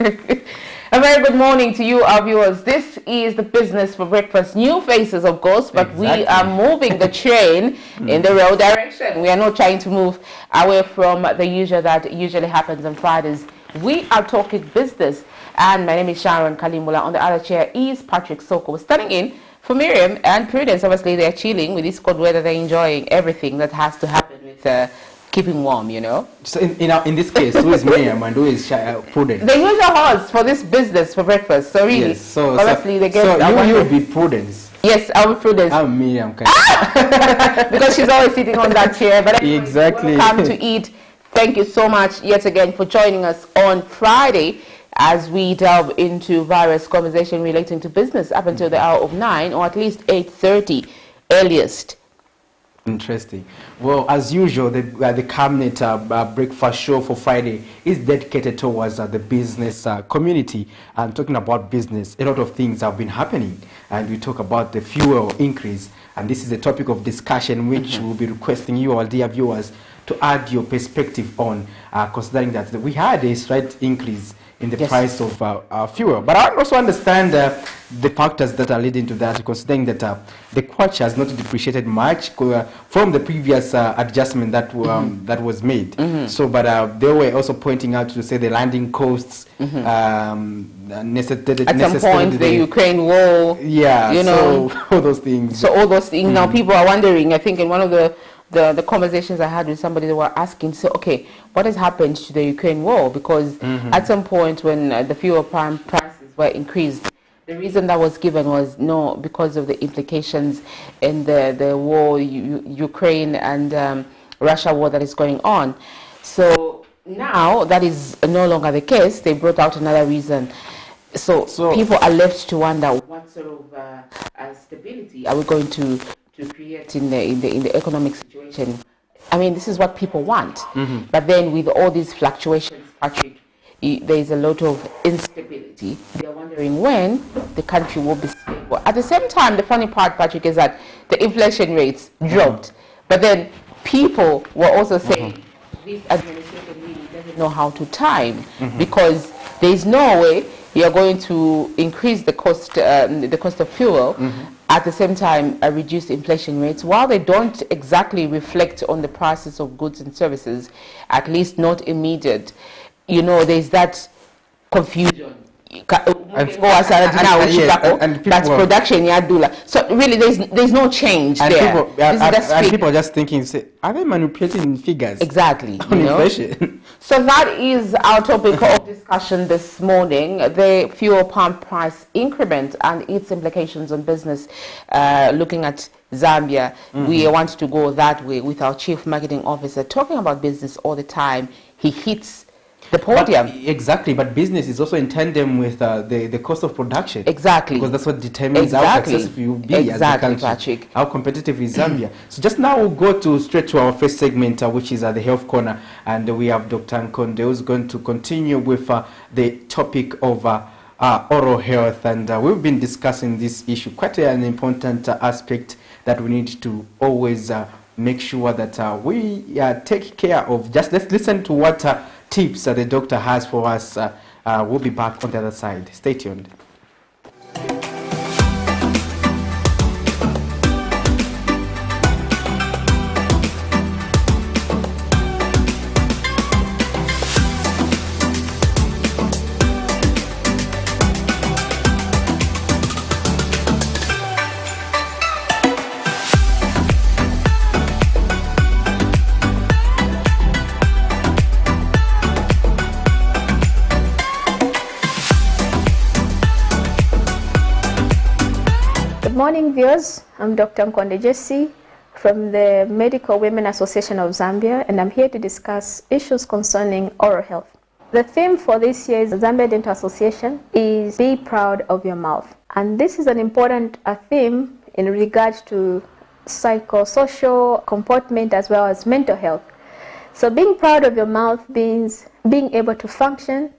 A very good morning to you, our viewers. This is the Business for Breakfast. New faces, of course, but exactly. We are moving the train in the right direction. We are not trying to move away from the usual that usually happens on Fridays. We are talking business, and my name is Sharon Kalimula. On the other chair is Patrick Soko. We're standing in for Miriam and Prudence. Obviously, they're chilling with this cold weather. They're enjoying everything that has to happen with keeping warm, you know. So in this case, who is Miriam and who is Prudence? The usual host for this Business for Breakfast. So really, yes, so obviously they get. So you will be Prudence. Yes, I'll be Prudence. I'm Miriam. Because she's always sitting on that chair. But anyway, exactly. Welcome to eat. Thank you so much yet again for joining us on Friday as we delve into various conversation relating to business up until the hour of 9 or at least 8:30 earliest. Interesting. Well, as usual, the Camnet breakfast show for Friday is dedicated towards the business community. And talking about business, a lot of things have been happening, and we talk about the fuel increase. And this is a topic of discussion which we'll be requesting you, our dear viewers, to add your perspective on, considering that we had a slight increase in the price of fuel. But I also understand the factors that are leading to that, considering that the kwacha has not depreciated much from the previous adjustment that that was made. So, but they were also pointing out to say the landing costs necessitated. At some point, the Ukraine war. Yeah, you know, so all those things. So all those things. Now people are wondering. I think in one of the conversations I had with somebody, they were asking, so okay, what has happened to the Ukraine war? Because at some point when the fuel prices were increased, the reason that was given was no, because of the implications in the war, Ukraine and Russia war that is going on. So now that is no longer the case. They brought out another reason. So people are left to wonder what sort of stability are we going to create in the economic situation. I mean, this is what people want. But then with all these fluctuations, Patrick, there is a lot of instability. They are wondering when the country will be stable. At the same time, the funny part, Patrick, is that the inflation rates dropped. But then people were also saying this administration really doesn't know how to time, because there is no way you're going to increase the cost of fuel, at the same time reduce inflation rates, while they don't exactly reflect on the prices of goods and services, at least not immediate. You know, there's that confusion. That's production. So really, there's no change there. People are just thinking, say, are they manipulating figures? Exactly. On inflation. So that is our topic of discussion this morning: the fuel pump price increment and its implications on business. Looking at Zambia, we want to go that way with our chief marketing officer talking about business all the time. He hits the podium. Exactly, but business is also in tandem with the cost of production. Exactly. Because that's what determines how successful you will be as a country. Patrick. How competitive is Zambia. So just now we'll go straight to our first segment, which is the Health Corner. And we have Dr. Nkonde, who's going to continue with the topic of oral health. And we've been discussing this issue, quite an important aspect that we need to always make sure that we take care of. Just let's listen to what tips the doctor has for us. We'll be back on the other side. Stay tuned. Good morning, viewers. I'm Dr. Nkonde Jesse from the Medical Women Association of Zambia, and I'm here to discuss issues concerning oral health. The theme for this year's Zambia Dental Association is Be Proud of Your Mouth. And this is an important theme in regards to psychosocial comportment as well as mental health. So being proud of your mouth means being able to function,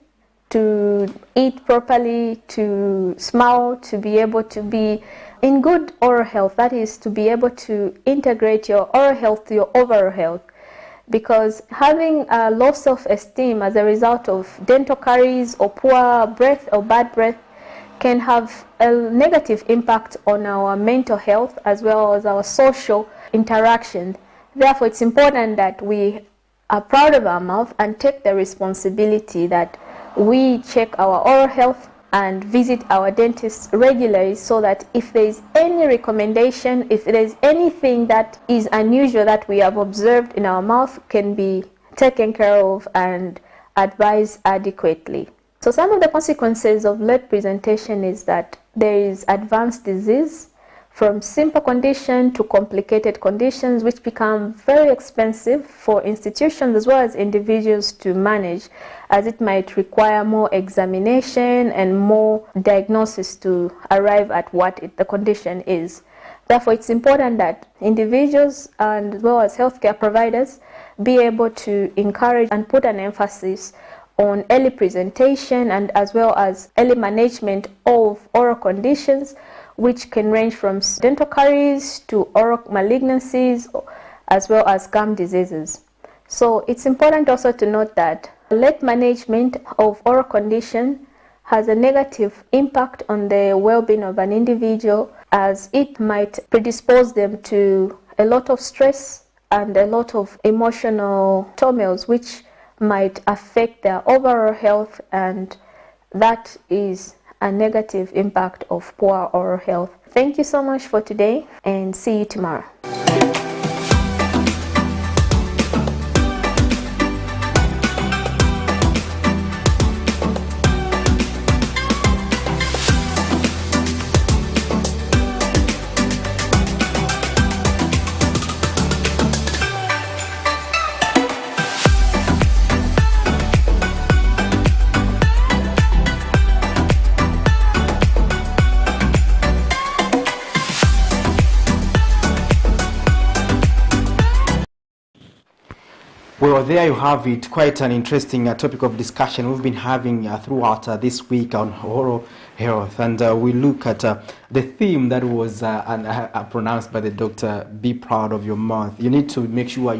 to eat properly, to smile, to be able to be in good oral health. That is, to be able to integrate your oral health to your overall health. because having a low self-esteem as a result of dental caries or poor breath or bad breath can have a negative impact on our mental health as well as our social interaction. Therefore, it's important that we are proud of our mouth and take the responsibility that we check our oral health and visit our dentist regularly, so that if there is any recommendation, if there is anything that is unusual that we have observed in our mouth, can be taken care of and advised adequately. So some of the consequences of late presentation is that there is advanced disease, from simple condition to complicated conditions, which become very expensive for institutions as well as individuals to manage, as it might require more examination and more diagnosis to arrive at what the condition is. Therefore, it's important that individuals and as well as healthcare providers be able to encourage and put an emphasis on early presentation and as well as early management of oral conditions, which can range from dental caries to oral malignancies as well as gum diseases. So it's important also to note that late management of oral condition has a negative impact on the well-being of an individual, as it might predispose them to a lot of stress and a lot of emotional turmoils, which might affect their overall health, and that is a negative impact of poor oral health. Thank you so much for today, and see you tomorrow. Well, there you have it. Quite an interesting topic of discussion we've been having throughout this week on oral health, and we look at the theme that was pronounced by the doctor: be proud of your mouth. You need to make sure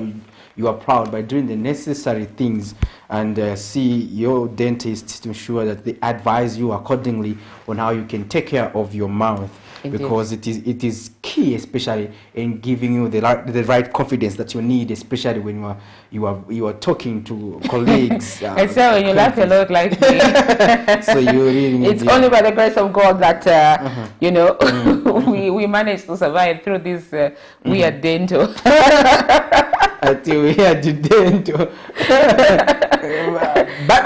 you are proud by doing the necessary things, and see your dentist to ensure that they advise you accordingly on how you can take care of your mouth. Indeed. Because it is key, especially in giving you the right confidence that you need, especially when you are talking to colleagues. And so when you laugh a lot like me, so you really need it's only by the grace of God that you know we managed to survive through this weird dental. Until we had the dental. But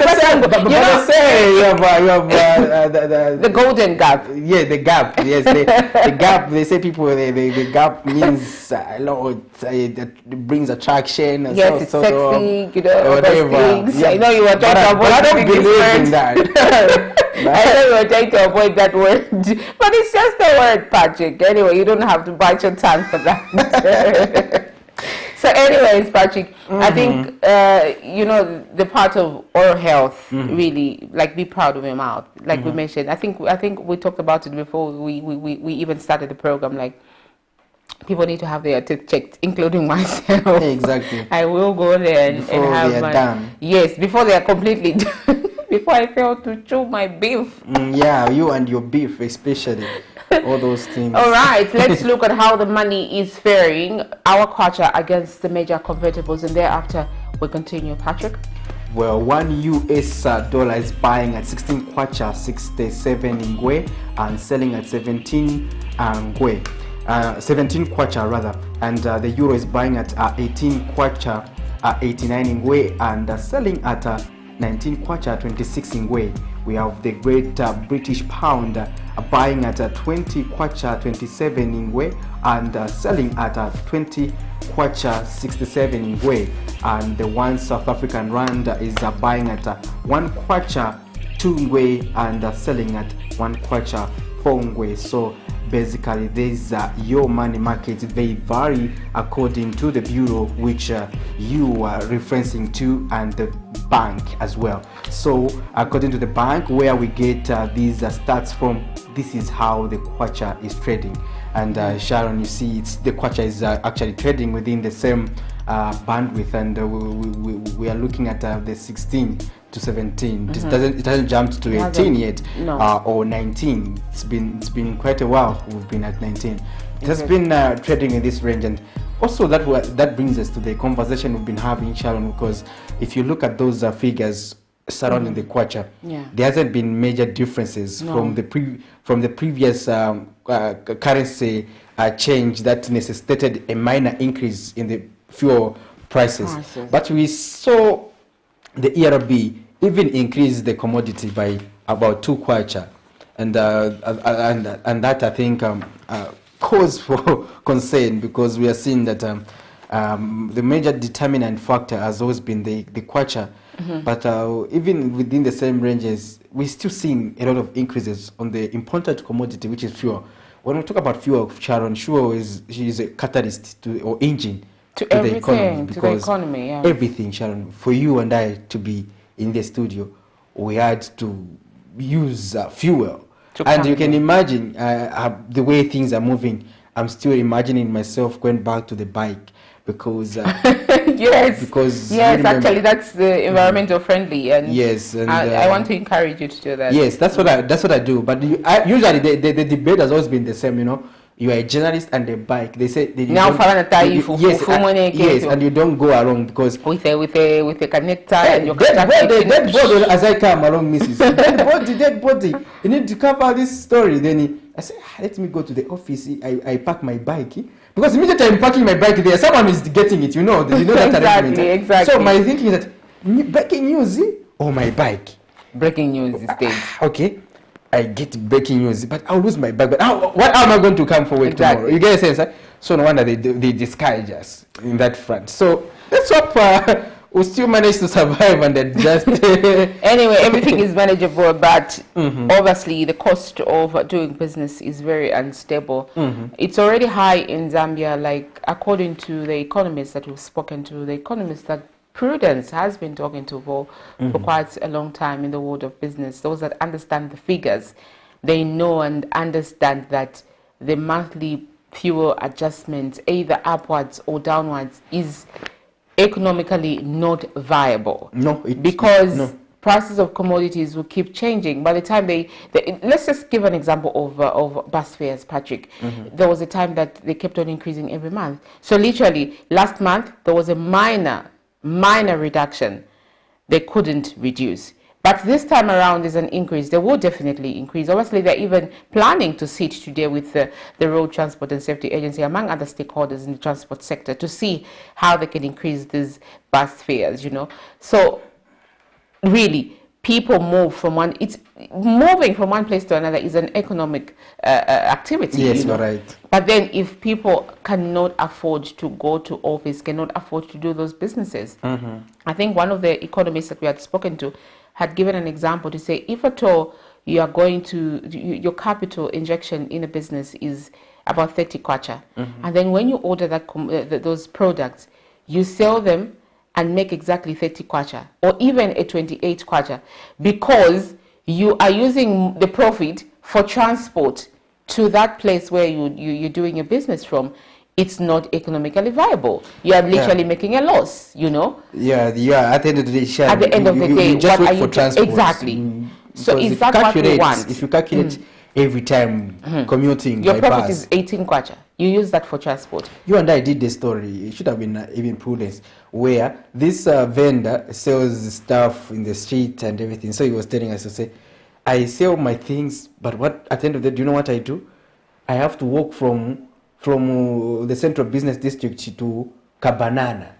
the golden gap. Yeah, the gap. Yes, the gap. They say people the gap means a lot. It brings attraction. And yes, so, it's sexy. You know, whatever. Things. Yeah. I know you were trying to avoid. I don't believe in that. I know you were trying to avoid that word, but it's just a word, Patrick. Anyway, you don't have to bite your tongue for that. So anyways, Patrick, I think, you know, the part of oral health, really, like, be proud of your mouth. Like we mentioned, I think we talked about it before we even started the program. Like, people need to have their teeth checked, including myself. Exactly. I will go there and have they are done. Yes, before they are completely done. Before I fail to chew my beef. Yeah, you and your beef especially. All those things. All right, let's look at how the money is faring, our kwacha against the major convertibles, and thereafter we continue. Patrick? Well, $1 dollar is buying at 16 kwacha 67 ngwe and selling at 17 ngwe. 17 kwacha rather, and the euro is buying at 18 kwacha 89 ngwe and selling at 19 kwacha 26 ngwe. We have the great British pound buying at 20 kwacha 27 ngwe and selling at 20 kwacha 67 ngwe, and the one South African rand is buying at 1 kwacha 2 ngwe and selling at 1 kwacha 4 ngwe. So basically these your money markets, they vary according to the bureau which you are referencing to, and the bank as well. So according to the bank where we get these stats from, this is how the kwacha is trading. And Sharon, you see, the kwacha is actually trading within the same bandwidth, and we are looking at the 16 to 17. It hasn't jumped to 18 yet, or 19. It's been quite a while. We've been at 19. It has been trading in this range, and also that brings us to the conversation we've been having, Sharon, because if you look at those figures surrounding the kwacha, there hasn't been major differences from the previous currency change that necessitated a minor increase in the fuel prices. But we saw the ERB even increase the commodity by about 2 kwacha, and that I think cause for concern, because we are seeing that the major determinant factor has always been the kwacha. But even within the same ranges, we're still seeing a lot of increases on the important commodity, which is fuel. When we talk about fuel, Sharon, fuel is a catalyst or engine to the economy. Because everything, Sharon, for you and I to be in the studio, we had to use fuel. And you can imagine the way things are moving. I'm still imagining myself going back to the bike, because yes, actually that's the environmental friendly, and I want to encourage you to do that. Yes, that's what I do. But usually the debate has always been the same, you know. You are a journalist and a bike. They say yes, and you don't go along because with a connector and your dead body as I come along, Mrs. dead body. You need to cover this story. Then I say, let me go to the office. I park my bike. Because immediately I'm parking my bike there, someone is getting it, you know that exactly. So my thinking is that breaking news or my bike? Breaking news instead. Okay, I get breaking news, but I'll lose my bike. But what am I going to come for work tomorrow? You get a sense? Right? So no wonder they discourage us in that front. So let's hope we still manage to survive and adjust. Anyway, everything is manageable, but obviously the cost of doing business is very unstable. It's already high in Zambia, like according to the economists that we've spoken to, the economists that Prudence has been talking to for quite a long time in the world of business. Those that understand the figures, they know and understand that the monthly fuel adjustment, either upwards or downwards, is economically not viable. Because prices of commodities will keep changing. By the time let's just give an example of bus fares, Patrick. There was a time that they kept on increasing every month. So literally last month there was a minor reduction. They couldn't reduce. But this time around is an increase. They will definitely increase. Obviously, they're even planning to sit today with the Road Transport and Safety Agency, among other stakeholders in the transport sector, to see how they can increase these bus fares, you know. So really, people move from moving from one place to another is an economic activity. Yes, you're right. But then if people cannot afford to go to office, cannot afford to do those businesses, I think one of the economists that we had spoken to had given an example to say, if at all you are going to, your capital injection in a business is about 30 kwacha, and then when you order those products, you sell them and make exactly 30 kwacha, or even a 28 kwacha, because you are using the profit for transport to that place where you're doing your business from. It's not economically viable. You are literally making a loss, you know. Yeah. At the end of the day, at the end of the day, you just wait for transport. Exactly. So is that what we want? If you calculate every time commuting, your by profit bus, is 18 kwacha. You use that for transport. You and I did the story. It should have been even Prudence, where this vendor sells stuff in the street and everything. So he was telling us to say, I sell my things, but at the end of the day, do you know what I do? I have to walk from the central business district to Kabanana,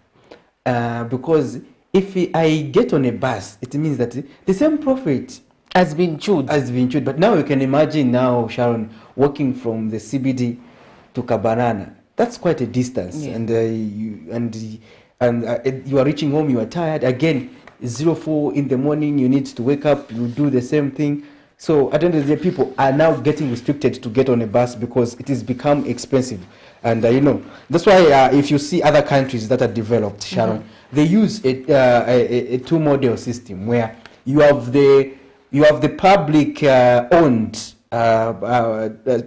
because if I get on a bus, it means that the same profit has been chewed. But now you can imagine now, Sharon, walking from the CBD to Kabanana. That's quite a distance, and you are reaching home. You are tired again. 04 in the morning. You need to wake up. You do the same thing. So at the end of the day, people are now getting restricted to get on a bus because it has become expensive. And you know, that's why if you see other countries that are developed, Sharon, they use a two-model system where you have the public owned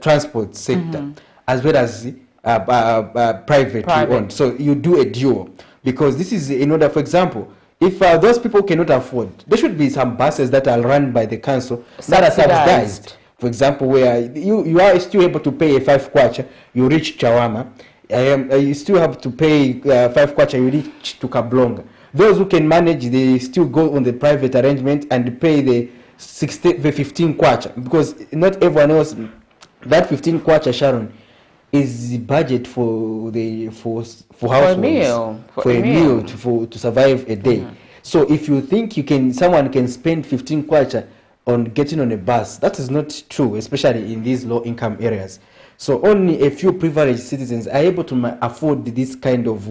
transport sector, as well as privately owned. So you do a duo, because this is in order, for example, if those people cannot afford, there should be some buses that are run by the council that are subsidized. For example, where you are still able to pay a 5 kwacha, you reach Chawama. You still have to pay 5 kwacha, you reach to Kablonga. Those who can manage, they still go on the private arrangement and pay the 15 kwacha, because not everyone else. That 15 kwacha, Sharon, is the budget for households, for a meal to survive a day. So if you think someone can spend 15 kwacha on getting on a bus, that is not true, especially in these low income areas. So only a few privileged citizens are able to afford this kind of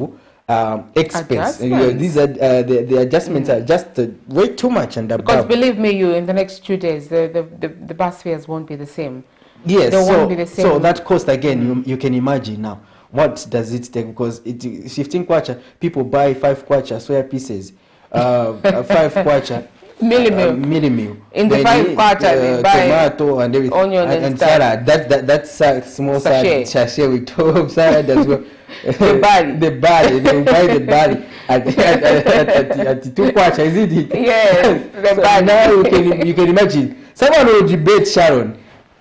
expense. These are the adjustments are just way too much and above. Because believe me, in the next 2 days, the bus fares won't be the same. Yes, so that cost again, you can imagine now. What does it take? Because 15 kwacha, people buy 5 kwacha soya pieces, 5 kwacha meal. In the 5 kwacha, they buy tomato and everything, onion and salad. That's small sachet with top salad as well. The body, they buy the body at 2 kwacha, isn't it? Yes, the body. Now you can imagine. Someone will debate, Sharon,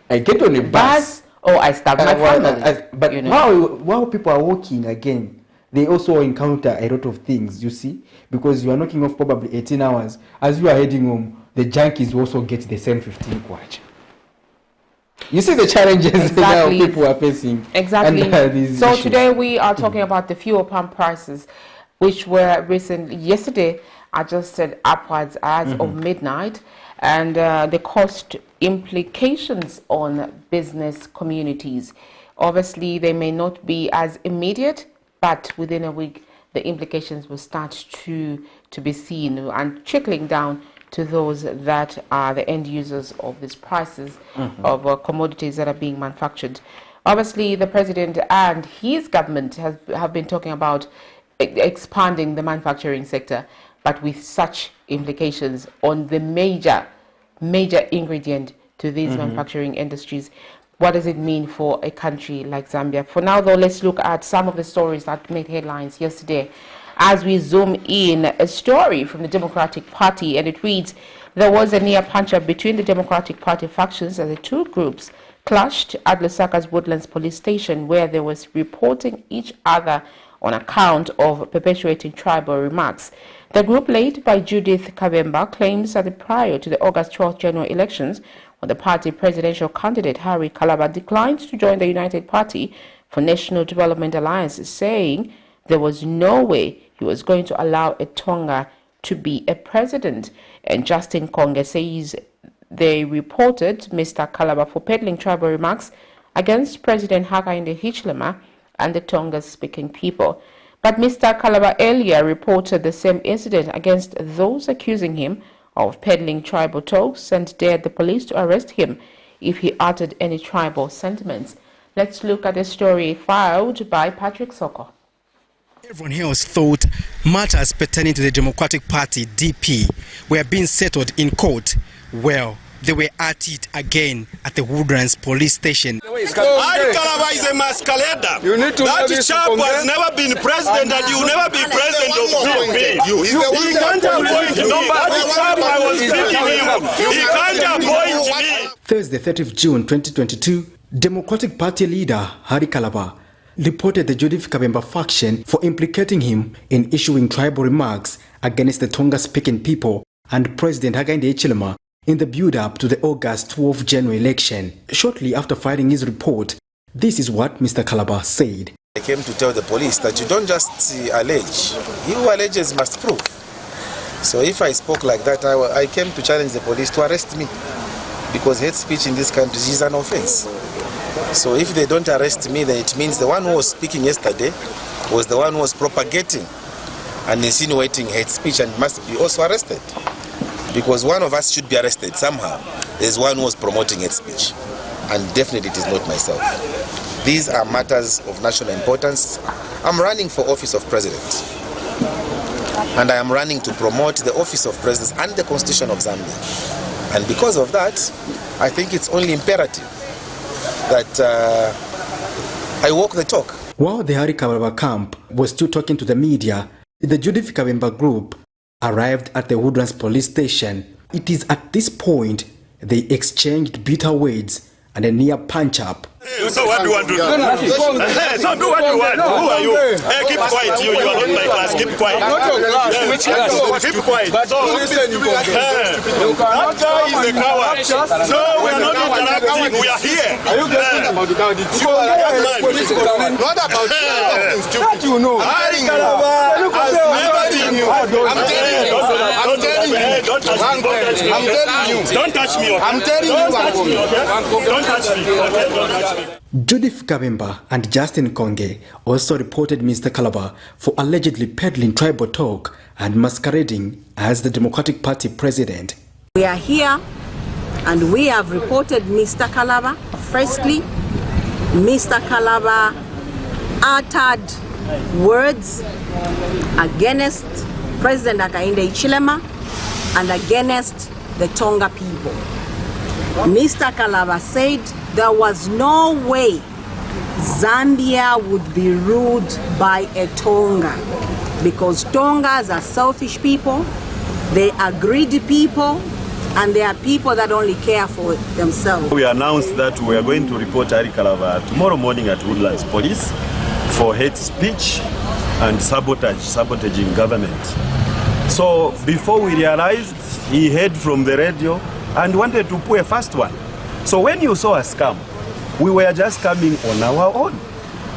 I get on a bus, or I start my family. But while people are walking again, they also encounter a lot of things, you see, because you are knocking off probably 18 hours. As you are heading home, the junkies also get the same 15 kwacha. You see the challenges now people are facing. Exactly. So today we are talking about the fuel pump prices, which were yesterday adjusted upwards as of midnight, and the cost implications on business communities. Obviously, they may not be as immediate, but within a week, the implications will start to be seen and trickling down to those that are the end users of these prices of commodities that are being manufactured. Obviously, the president and his government have been talking about expanding the manufacturing sector, but with such implications on the major ingredient to these manufacturing industries. What does it mean for a country like Zambia? For now, though, let's look at some of the stories that made headlines yesterday. As we zoom in, a story from the Democratic Party, and it reads, there was a near punch-up between the Democratic Party factions as the two groups clashed at Lusaka's Woodlands police station, where they were reporting each other on account of perpetuating tribal remarks. The group led by Judith Kabemba claims that prior to the August 12th general elections, when the party presidential candidate Harry Kalaba declined to join the United Party for National Development Alliance, saying there was no way he was going to allow a Tonga to be a president. And Justin Konge says they reported Mr. Kalaba for peddling tribal remarks against President Hakainde Hichilema and the Tonga-speaking people. But Mr. Kalaba earlier reported the same incident against those accusing him of peddling tribal talks and dared the police to arrest him if he uttered any tribal sentiments. Let's look at the story filed by Patrick Soko. Everyone else thought matters pertaining to the Democratic Party, DP, were being settled in court. Well, they were at it again at the Woodlands police station. Harry Kalaba is a masquerader. That chap has never been president and you will never be president of DP. He can't appoint nobody. The chap I was speaking him, he can't appoint me. Thursday, 30th June 2022, Democratic Party leader Harry Kalaba reported the Judith Kabemba faction for implicating him in issuing tribal remarks against the Tonga-speaking people and President Hakainde Hichilema in the build-up to the August 12th general election. Shortly after filing his report, this is what Mr. Kalaba said. I came to tell the police that you don't just allege. He who alleges must prove. So if I spoke like that, I came to challenge the police to arrest me, because hate speech in this country is an offense. So if they don't arrest me, then it means the one who was speaking yesterday was the one who was propagating and insinuating hate speech and must be also arrested. Because one of us should be arrested somehow. There's one who was promoting hate speech. And definitely it is not myself. These are matters of national importance. I'm running for office of president. And I am running to promote the office of president and the constitution of Zambia. And because of that, I think it's only imperative that I walk the talk. While the Hari Kalaba camp was still talking to the media, the Judith Kabemba group arrived at the Woodlands police station. It is at this point they exchanged bitter words and a near punch-up. So what do you want to do? So do what you want. Who are you? Hey, keep quiet. You are not my class. Keep quiet. Keep quiet. So that guy is a coward. So we are not interacting. We are here. What about Stupid. You know. Hari Kalaba has never been you. I'm telling you. Don't touch me. I'm telling you. Don't touch me. Don't touch me. Judith Kabemba and Justin Konge also reported Mr. Kalaba for allegedly peddling tribal talk and masquerading as the Democratic Party president. We are here and we have reported Mr. Kalaba. Firstly, Mr. Kalaba uttered words against President Hakainde Hichilema and against the Tonga people. Mr. Kalaba said there was no way Zambia would be ruled by a Tonga because Tongas are selfish people, they are greedy people, and they are people that only care for themselves. We announced that we are going to report Hari Kalaba tomorrow morning at Woodlands Police for hate speech and sabotaging government. So before we realized, he heard from the radio and wanted to pull a fast one. So when you saw us come, we were just coming on our own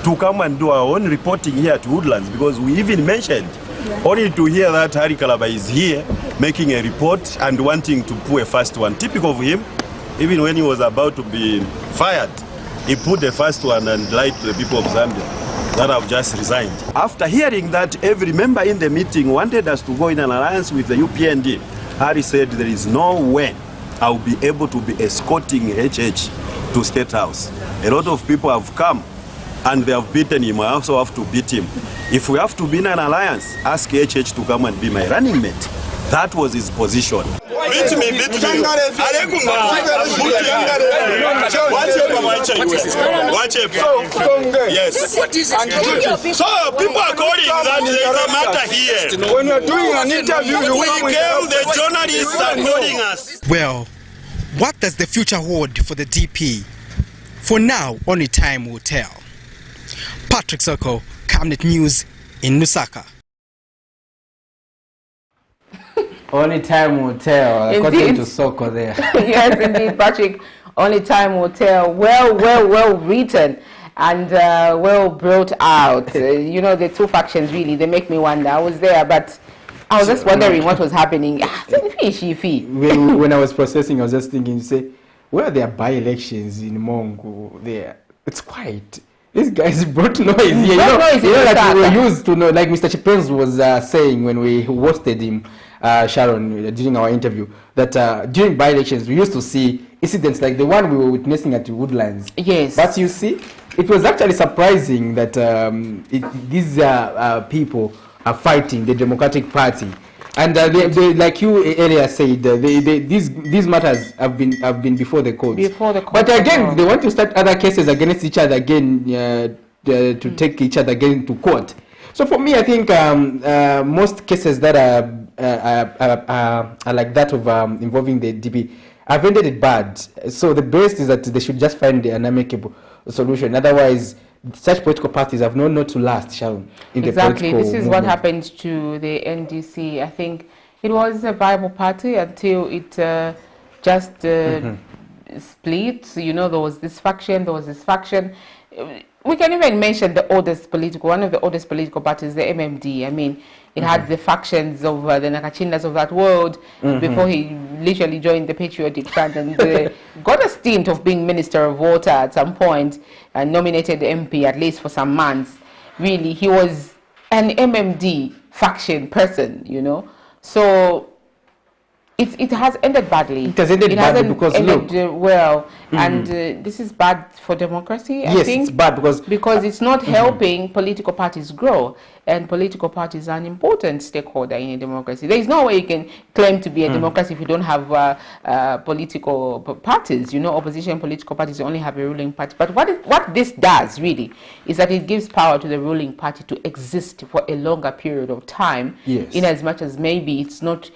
to come and do our own reporting here at Woodlands, because we even mentioned only to hear that Hari Kalaba is here making a report and wanting to pull a fast one. Typical of him, even when he was about to be fired, he put the first one and lied to the people of Zambia that have just resigned. After hearing that every member in the meeting wanted us to go in an alliance with the UPND, Hari said there is no way I'll be able to be escorting HH to State House. A lot of people have come and they have beaten him. I also have to beat him. If we have to be in an alliance, ask HH to come and be my running mate. That was his position. Beat me. Yes. So people are calling that there is a matter here. When you're doing an interview, the journalists are calling us. Well, what does the future hold for the DP? For now, only time will tell. Patrick Soko, Camnet News in Lusaka. Only time will tell, according to Soko there. Yes, indeed, Patrick. Only time will tell. Well written and well brought out. You know, the two factions really, they make me wonder. I was there, but I was just wondering what was happening. When I was processing, I was just thinking, say, where are there by-elections in Mongo there? It's quiet. These guys brought noise here. You know that we were used to know, like Mr. Chipens was saying when we hosted him, Sharon, during our interview, that during by-elections, we used to see incidents like the one we were witnessing at Woodlands. Yes. But you see, it was actually surprising that these people are fighting the Democratic Party. And they, like you earlier said, these matters have been before the courts. But again, they want to start other cases against each other again, to take each other again to court. So for me, I think most cases that are like that of involving the DP have ended it bad. So the best is that they should just find an amicable solution. Otherwise, such political parties have no to last, Sharon. Exactly. This is what happened to the NDC. I think it was a viable party until it just split. You know, there was this faction, We can even mention one of the oldest political parties, the MMD. I mean, it had the factions of the Nakachindas of that world before he literally joined the Patriotic Front and got a stint of being Minister of Water at some point and nominated MP at least for some months. Really, he was an MMD faction person, you know. So it has ended badly. It has ended badly because and this is bad for democracy. I think it's bad because it's not helping political parties grow. and political parties are an important stakeholder in a democracy. There is no way you can claim to be a democracy if you don't have political parties. You know, opposition political parties only have a ruling party. But what this does really is that it gives power to the ruling party to exist for a longer period of time, in as much as maybe it's not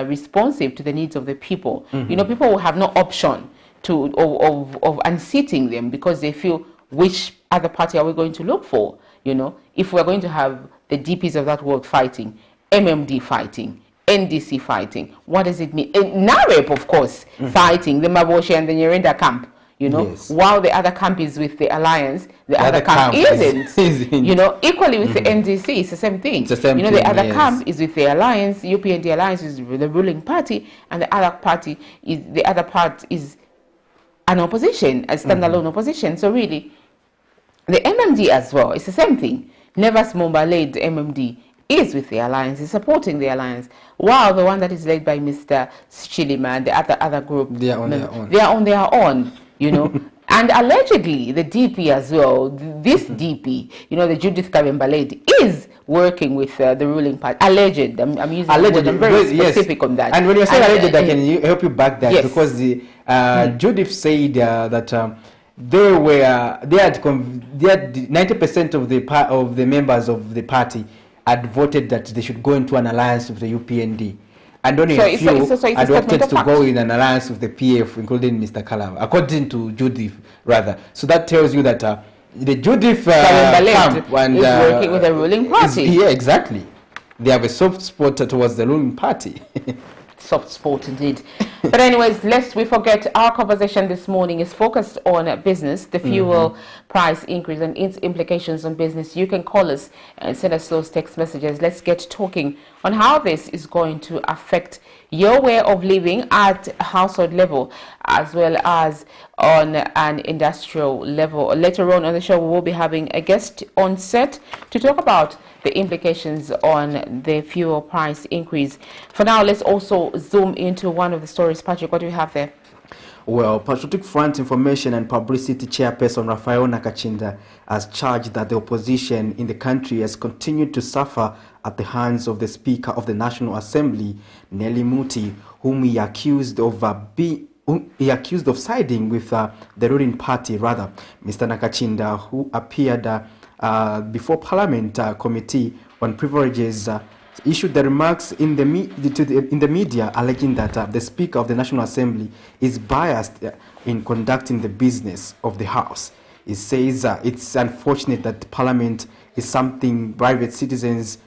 responsive to the needs of the people. You know, people will have no option of unseating them because they feel, which other party are we going to look for? You know, if we're going to have the DPs of that world fighting, MMD fighting, NDC fighting, what does it mean? NAREP, of course, fighting, the Maboshi and the Nyirenda camp, you know, while the other camp is with the alliance, the other camp isn't. You know, equally with the NDC, it's the same thing. It's the same thing, the other camp is with the alliance, UPND alliance is with the ruling party, and the other party is, the other part is an opposition, a standalone opposition. So really, the MMD as well, it's the same thing. Nevers Momba-led MMD is with the alliance, is supporting the alliance, while the one that is led by Mr. Chilima and the other group, they are on their own, you know. And allegedly, the DP as well, this DP, you know, the Judith Kabemba lady, is working with the ruling party. Alleged, I'm using alleged, I'm very specific on that. And when you say alleged, I can help you back that, because the Judith said that they had 90% of the members of the party had voted that they should go into an alliance with the UPND, and only a few had opted to go in an alliance with the PF, including Mr. Kalava, according to Judith, rather. So that tells you that the Judith camp is working with the ruling party. Yeah, exactly. They have a soft spot towards the ruling party. Soft spot indeed. But anyways, lest we forget, our conversation this morning is focused on business, the fuel price increase and its implications on business. You can call us and send us those text messages. Let's get talking on how this is going to affect your way of living at a household level, as well as on an industrial level. Later on the show, we will be having a guest on set to talk about the implications on the fuel price increase. For now, let's also zoom into one of the stories. Patrick, what do we have there? Well, Patriotic Front Information and Publicity Chairperson Raphael Nakachinda has charged that the opposition in the country has continued to suffer at the hands of the Speaker of the National Assembly, Nelly Muti, whom he accused of siding with the ruling party, rather. Mr. Nakachinda, who appeared before Parliament Committee on Privileges, issued the remarks in the media, alleging that the Speaker of the National Assembly is biased in conducting the business of the House. He says it's unfortunate that Parliament is something private citizens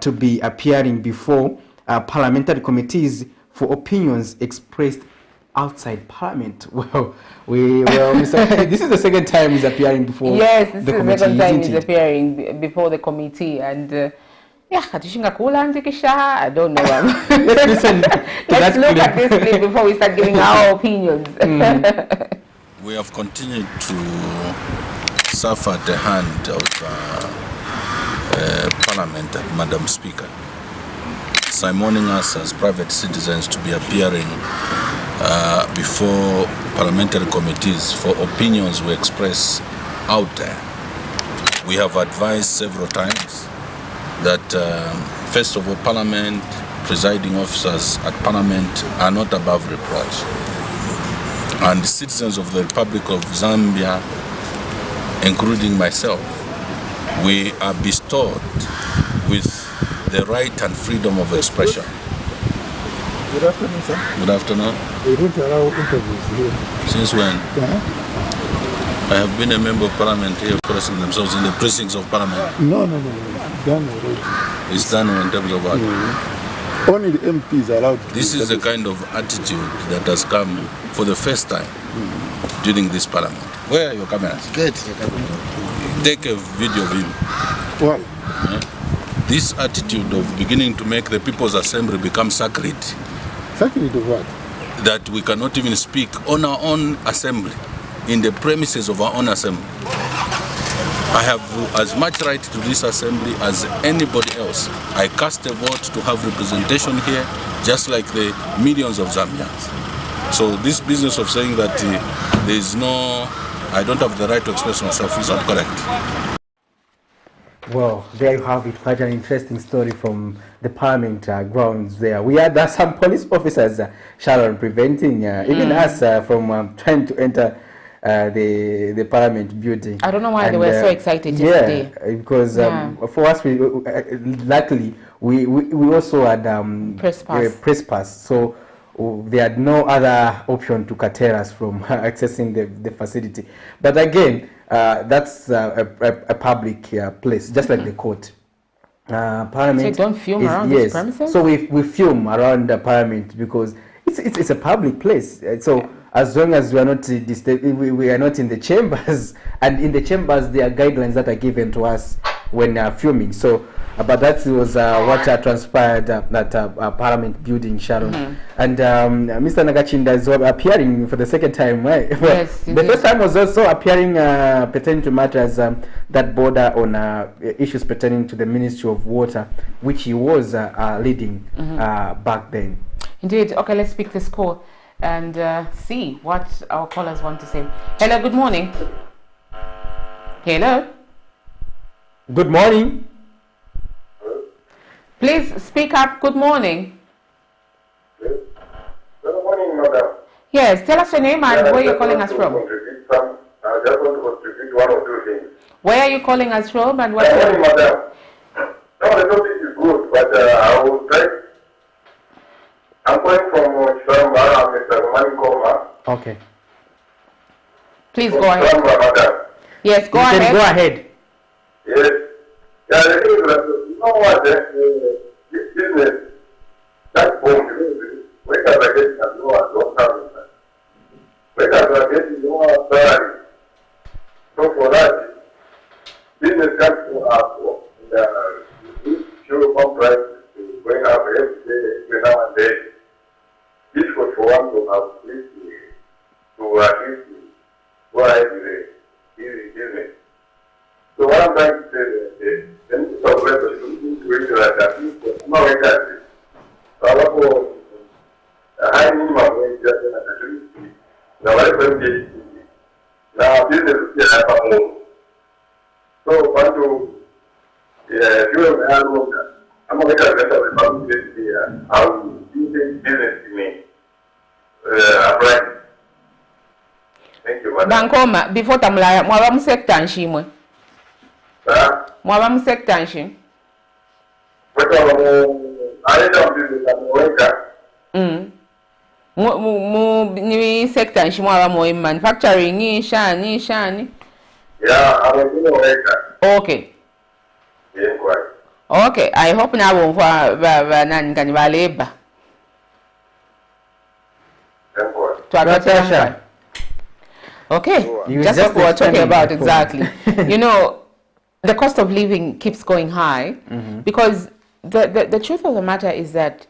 to be appearing before parliamentary committees for opinions expressed outside Parliament. Well, this is the second time he's appearing before. Yes, this is the second time he's appearing before the committee, and I don't know. Let's listen. Let's look at this clip before we start giving our opinions. We have continued to suffer at the hand of Parliament and Madam Speaker, simoning us as private citizens to be appearing before parliamentary committees for opinions we express out there. We have advised several times that first of all, Parliament, presiding officers at Parliament are not above reproach. And the citizens of the Republic of Zambia, including myself, we are bestowed with the right and freedom of expression. Good afternoon, sir. Good afternoon. They don't allow interviews here. Since when? I have been a member of Parliament here expressing themselves in the precincts of Parliament. No. It's done already. It's done in terms of what? Only the MPs are allowed to. This is the kind of attitude that has come for the first time during this Parliament. Where are your cameras? Good. Take a video of him. Why? This attitude of beginning to make the People's Assembly become sacred. Sacred of what? That we cannot even speak on our own assembly, in the premises of our own assembly. I have as much right to this assembly as anybody else. I cast a vote to have representation here, just like the millions of Zambians. So this business of saying that I don't have the right to express myself is not correct. Well, there you have it. Quite an interesting story from the Parliament grounds there. We had some police officers, Sharon, preventing even us from trying to enter the Parliament building. I don't know why they were so excited yesterday. Yeah, because for us, luckily, we also had press pass. So they had no other option to curtail us from accessing the facility. But again, that's a public place, just like the court. Parliament. So don't film around these premises? So we film around the Parliament because it's a public place. So as long as we are not we are not in the chambers, and in the chambers there are guidelines that are given to us when filming. So but that was what transpired at Parliament building, Sharon. And Mr. Nagachinda is appearing for the second time, right? Yes, the first time was also appearing pertaining to matters that border on issues pertaining to the Ministry of Water, which he was leading back then. Indeed. Okay, let's pick this call and see what our callers want to say. Hello, good morning. Hello. Good morning. Please speak up. Good morning. Good morning, madam. Yes, tell us your name and where you're calling us from. I just want to contribute one or two things. Where are you calling us from and what? Good morning, madam. No, the topic is good, but I will try. I'm calling from Shamba, Mr. Manikoma. Okay. Please go ahead. Shamba, madam. Yes, go ahead. Go ahead. Yes. Yeah, the thing is that, you know what, this business, that bomb, where can I get a lower long term? Where can I get lower salary? So for that, business can go up, the fuel pump prices going up every day, every now and then. This was for one to have to at least go ahead with the business. So what I'm trying to say is, the Minister of Labor should do it like that. No, we can't. So I want to high minimum wage just in the country. Now, what I'm saying now, business is here for more. So, want to, if you have a look, I'm going to get a better responsibility here. How do you think business to me? Right. Thank you, madam. Bankoma, before Tamla, mwaba msekta nshimwe. Mwaba msekta nshimwe. Ni sector nshimwe mwaba mwe manufacturing shani. Yeah, I'm a Okay. Okay, I hope now won't nani kani labor. Okay, just what we were talking about exactly. You know, the cost of living keeps going high because the truth of the matter is that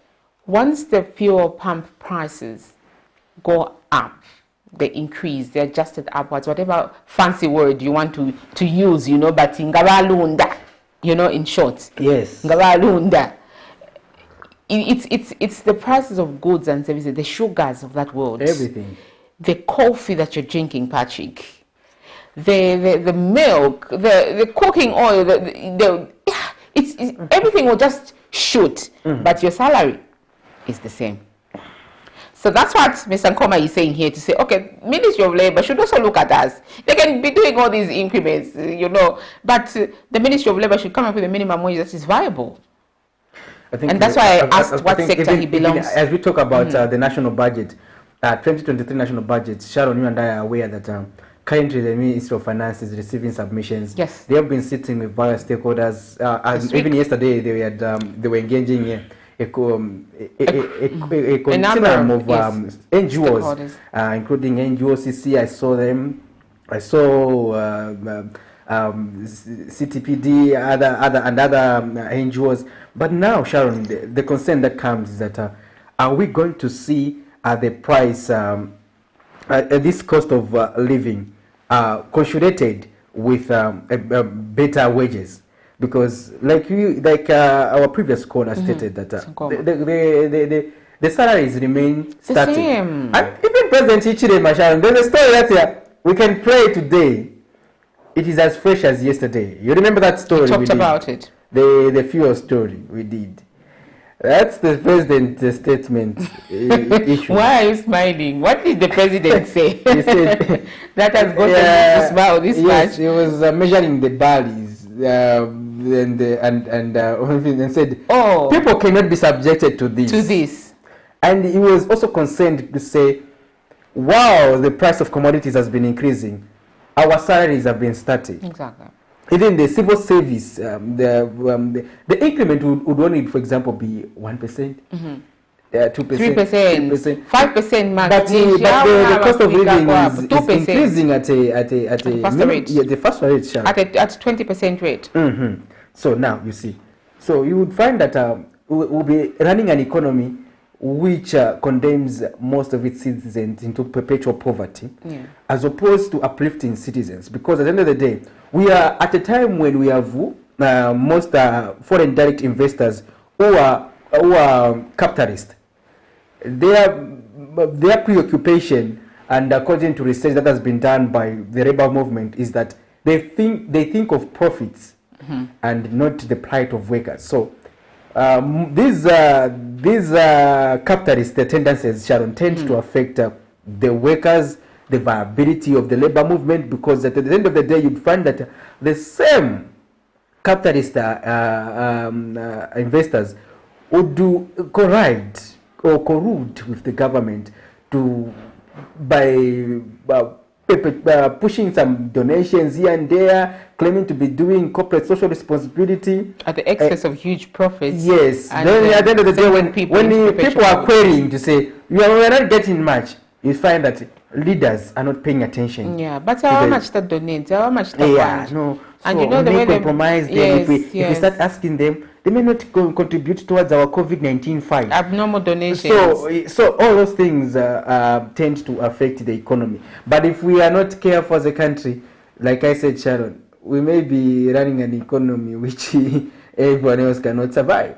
once the fuel pump prices go up, they increase, they adjusted upwards, whatever fancy word you want to use, you know, but ngabalunda, you know, in short. Yes. Ngabalunda. It's the prices of goods and services, the sugars of that world. Everything. The coffee that you're drinking, Patrick. The milk, the cooking oil, it's everything will just shoot, but your salary is the same. So that's what Mr. Nkoma is saying here, to say, okay, Ministry of Labor should also look at us. They can be doing all these increments, you know, but the Ministry of Labor should come up with a minimum wage that is viable. And that's why I asked what sector he belongs. As we talk about the national budget, 2023 national budget, Sharon, you and I are aware that currently the Ministry of Finance is receiving submissions. Yes. They have been sitting with various stakeholders, and even yesterday they were engaging a number of NGOs, including NGOCC. I saw them. I saw CTPD, other NGOs. But now, Sharon, the concern that comes is that are we going to see the price, this cost of living, consolidated with better wages? Because, like our previous caller stated, that the salaries remain static. And even President Ichirema, Sharon, there's a story that we can play today. it is as fresh as yesterday. You remember that story? We talked about it. The fuel story we did. That's the president's statement issue. Why are you smiling? What did the president say? He said that has gotten you to smile this much. He was measuring the barley's and said, "Oh, people cannot be subjected to this." And he was also concerned to say, "Wow, the price of commodities has been increasing. Our salaries have been static." Exactly. Even the civil service, the increment would only, for example, be 1%, 2%, 3%, 5%. But the cost of living is increasing at a faster rate. At 20% rate. So now you see, so you would find that we'll be running an economy which condemns most of its citizens into perpetual poverty, as opposed to uplifting citizens. Because at the end of the day, we are at a time when we have most foreign direct investors who are capitalist. Their preoccupation, and according to research that has been done by the labor movement, is that they think of profits and not the plight of workers. So these capitalist tendencies, Sharon, tend to affect the workers, the viability of the labor movement, because at the end of the day, you'd find that the same capitalist investors would collide or collude with the government by pushing some donations here and there, claiming to be doing corporate social responsibility at the expense of huge profits. Yes. Then at the end of the day, when people are querying to say we are not getting much, you find that leaders are not paying attention. Yeah, but how much that donates? How much that and so you know, the way compromise them. If we start asking them, they may not contribute towards our COVID-19 fight. Abnormal donations. So all those things tend to affect the economy. But if we are not careful as a country, like I said, Sharon, we may be running an economy which everyone else cannot survive.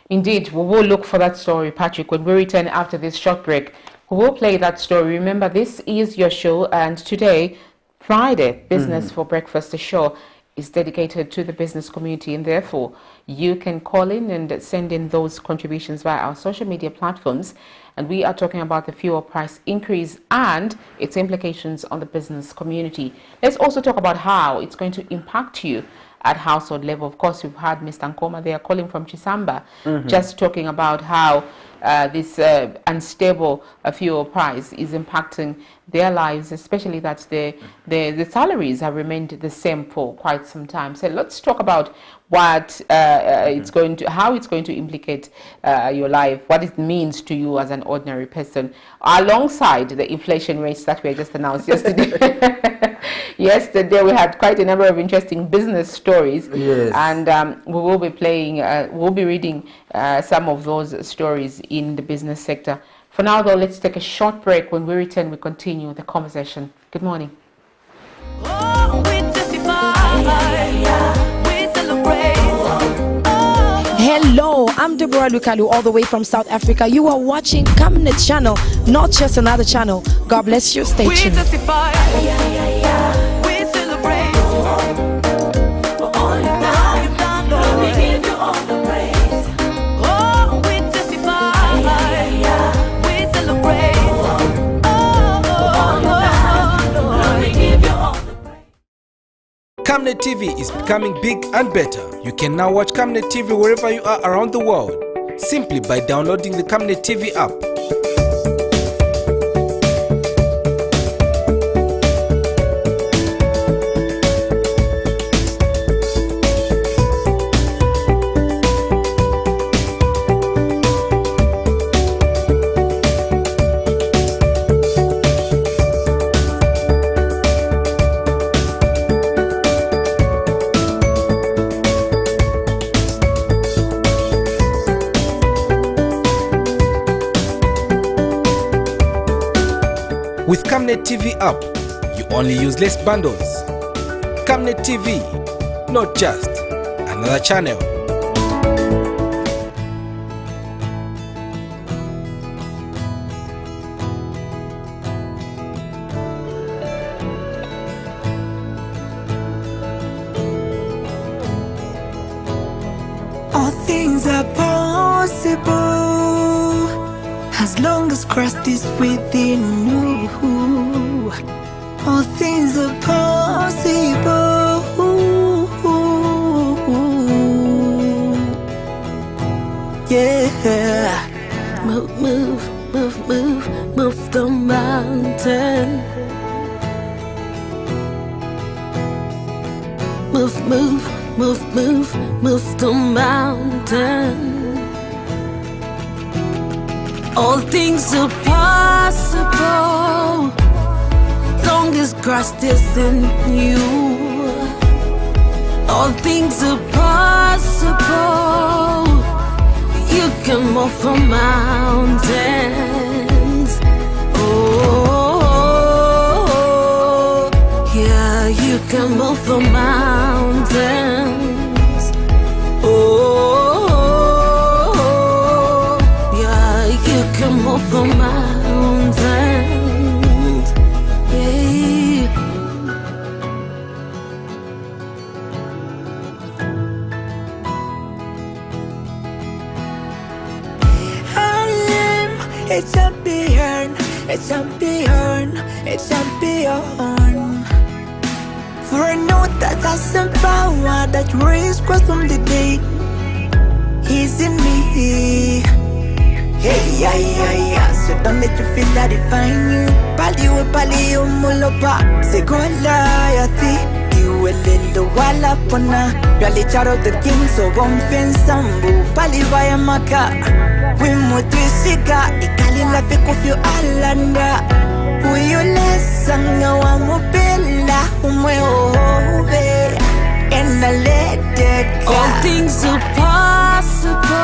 Indeed, we will look for that story, Patrick. When we return after this short break, we will play that story. Remember, this is your show, and today, Friday, Business for Breakfast, the show is dedicated to the business community, and therefore you can call in and send in those contributions via our social media platforms. And we are talking about the fuel price increase and its implications on the business community. Let's also talk about how it's going to impact you at household level. Of course, we've had Mr. Nkoma there calling from Chisamba, just talking about how this unstable fuel price is impacting their lives, especially that the salaries have remained the same for quite some time. So let's talk about what how it's going to implicate your life, what it means to you as an ordinary person, alongside the inflation rates that we just announced yesterday. Yesterday we had quite a number of interesting business stories, and we will be playing, we'll be reading some of those stories in the business sector. For now, though, let's take a short break. When we return, we continue the conversation. Good morning. Oh, we testify, we celebrate. Hello, I'm Deborah Lukalu, all the way from South Africa. You are watching Camnet channel, not just another channel. God bless you. Stay tuned. We testify, we celebrate. For all you've done, Lord, we give you all the praise. Oh, we testify, we celebrate. Oh, Lord, we give you all the praise. Camnet TV is becoming big and better. You can now watch Camnet TV wherever you are around the world, simply by downloading the Camnet TV app. With Camnet TV app, you only use less bundles. Camnet TV, not just another channel. possible as long as Christ is within you. All things are possible. Yeah. Move, move, move, move, move the mountain. Move, move, move, move, move the mountain. All things are possible, long as Christ is in you. All things are possible. You can move the mountains. Oh, yeah, you can move the mountains. Oh, yeah, you can move the mountains. Yeah. A champion, a champion, a champion. For I know that has some power that raised Christ from the dead. He's in me. Hey, yeah, yeah, yeah. So don't let you feel that define you. Pali, mulopa. Se Goliath. You a little while up on a Rally child of the king, so one fin sambu. Pali vaya maka. We mutisiga ikalila fikufyo alanda uyulesanga wa mupila umwe obe and I let it go. All things are possible.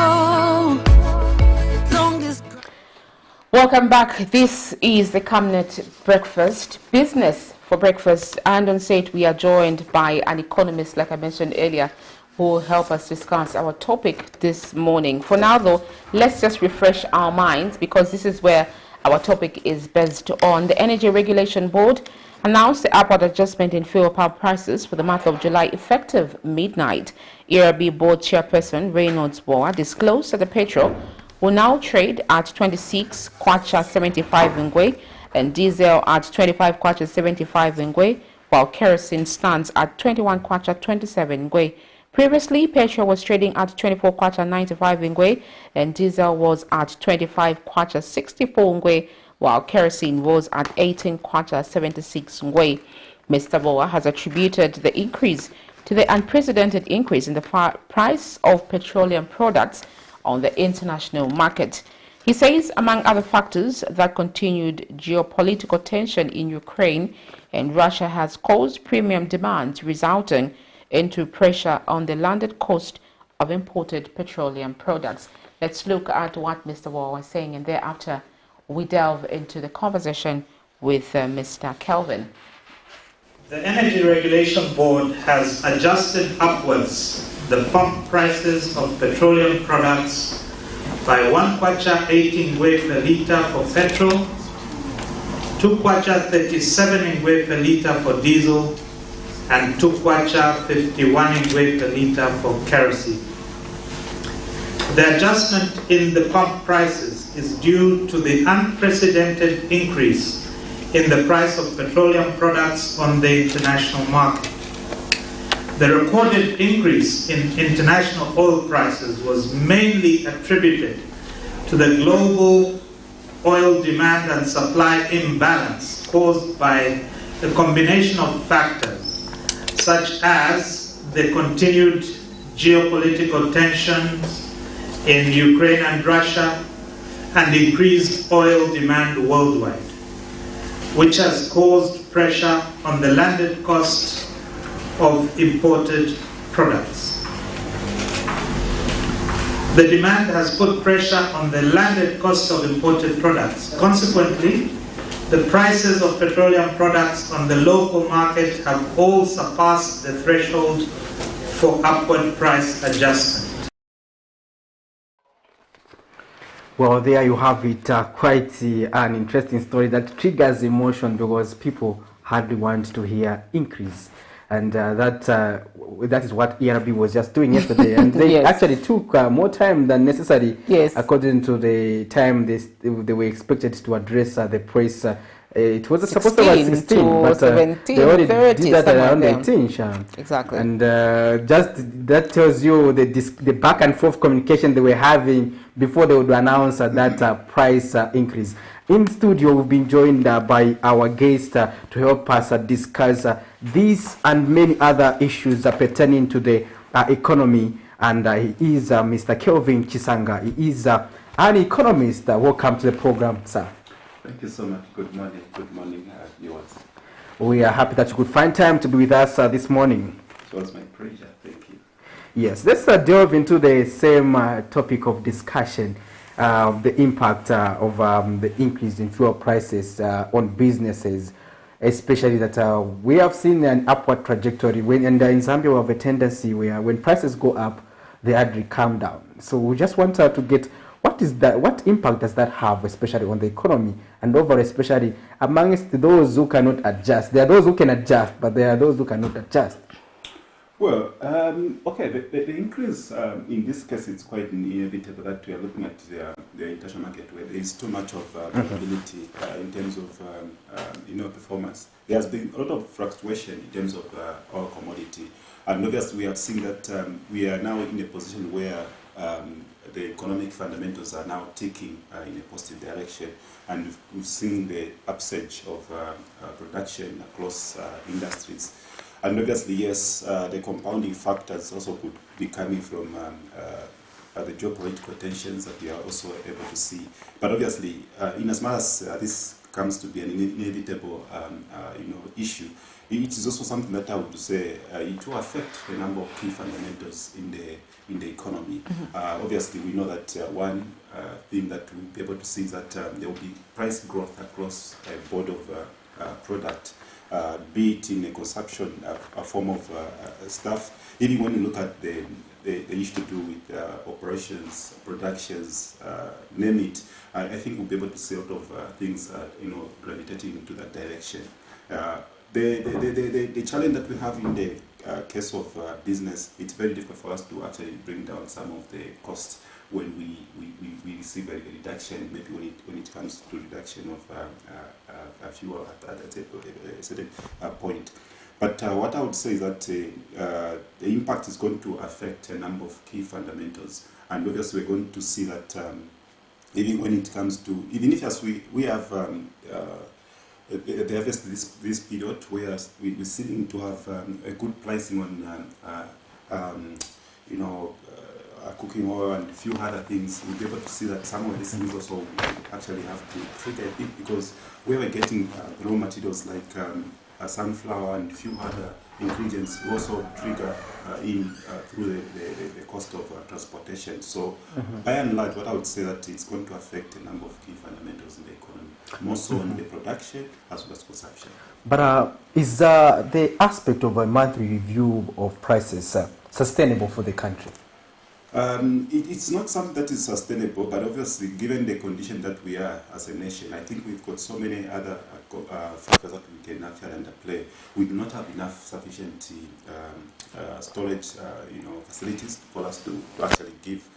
Welcome back. This is the Camnet Breakfast Business for Breakfast, and on set we are joined by an economist, like I mentioned earlier, who will help us discuss our topic this morning. For now, though, let's just refresh our minds, because this is where our topic is based on. The Energy Regulation Board announced the upward adjustment in fuel power prices for the month of July effective midnight. ERB Board Chairperson Reynolds Boa disclosed that the petrol will now trade at 26 kwacha 75 ngwe and diesel at 25 kwacha 75 ngwe, while kerosene stands at 21 kwacha 27 ngwe. Previously, petrol was trading at 24 kwacha 95 ngwe and diesel was at 25 kwacha 64 ngwe, while kerosene was at 18 kwacha 76 ngwe. Mr. Boa has attributed the increase to the unprecedented increase in the price of petroleum products on the international market. He says, among other factors, that continued geopolitical tension in Ukraine and Russia has caused premium demand, resulting into pressure on the landed cost of imported petroleum products. Let's look at what Mr. Wall was saying, and thereafter we delve into the conversation with Mr. Kelvin. The Energy Regulation Board has adjusted upwards the pump prices of petroleum products by 1 kwacha 18 ngwe per litre for petrol, 2 kwacha 37 ngwe per litre for diesel, and 2 kwacha 51 ngwe per litre for kerosene. The adjustment in the pump prices is due to the unprecedented increase in the price of petroleum products on the international market. The recorded increase in international oil prices was mainly attributed to the global oil demand and supply imbalance caused by a combination of factors, such as the continued geopolitical tensions in Ukraine and Russia and increased oil demand worldwide, which has caused pressure on the landed cost of imported products. The demand has put pressure on the landed cost of imported products. Consequently, the prices of petroleum products on the local market have all surpassed the threshold for upward price adjustment. Well, there you have it. Quite an interesting story that triggers emotion, because people hardly want to hear increase. And that is what ERB was just doing yesterday. And they actually took more time than necessary, according to the time they were expected to address the press. It was supposed to be 16, but 17, they already 30, did that around 18. Exactly. And just that tells you the back and forth communication they were having before they would announce that price increase. In studio, we've been joined by our guest to help us discuss these and many other issues pertaining to the economy. And he is Mr. Kelvin Chisanga. He is an economist. Welcome to the program, sir. Thank you so much. Good morning, viewers. We are happy that you could find time to be with us this morning. It was my pleasure. Thank you. Yes, let's delve into the same topic of discussion, the impact of the increase in fuel prices on businesses, especially that we have seen an upward trajectory. And in Zambia, we have a tendency where when prices go up, they hardly come down. So we just want to get what impact does that have, especially on the economy and over, especially amongst those who cannot adjust. There are those who can adjust, but there are those who cannot adjust. Well, okay, the increase in this case, it's quite inevitable that we are looking at the international market where there is too much of variability in terms of performance. There has been a lot of fluctuation in terms of our commodity, and obviously we have seen that we are now in a position where the economic fundamentals are now ticking in a positive direction, and we've seen the upsurge of production across industries. And obviously, yes, the compounding factors also could be coming from the geopolitical tensions that we are also able to see. But obviously, in as much as this comes to be an inevitable issue, it is also something that I would say it will affect a number of key fundamentals in the economy. Obviously, we know that one thing that we'll be able to see is that there will be price growth across a board of product, be it in a consumption a form of stuff. Even when you look at the issue to do with operations, productions, name it, I think we'll be able to see a lot of things gravitating into that direction. The challenge that we have in the case of business, it's very difficult for us to actually bring down some of the costs when we receive a reduction, maybe when it comes to reduction of fuel at a certain point. But what I would say is that the impact is going to affect a number of key fundamentals, and obviously we're going to see that even when it comes to, even if as we have there is this period where we're seeing to have a good pricing on cooking oil and a few other things. We'll be able to see that some of these things also actually have to trigger a bit, because we were getting raw materials like sunflower and a few other ingredients will also trigger through the cost of transportation. So by and large, what I would say that it's going to affect a number of key fundamentals in the economy, more so in the production as well as consumption. But is the aspect of a monthly review of prices sustainable for the country? It's not something that is sustainable, but obviously given the condition that we are as a nation, I think we've got so many other factors that we can actually underplay. We do not have enough sufficient storage facilities for us to actually give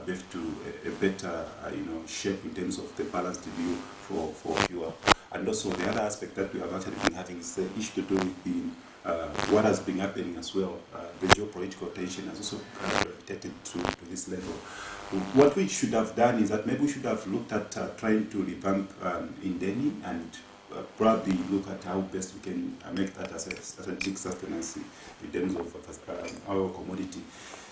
birth to a better shape in terms of the balanced view for fuel. And also the other aspect that we have actually been having is the issue to do with what has been happening as well. The geopolitical tension has also gravitated to this level. What we should have done is that maybe we should have looked at trying to revamp Indeni and probably look at how best we can make that as a strategic sustenance in terms of our commodity.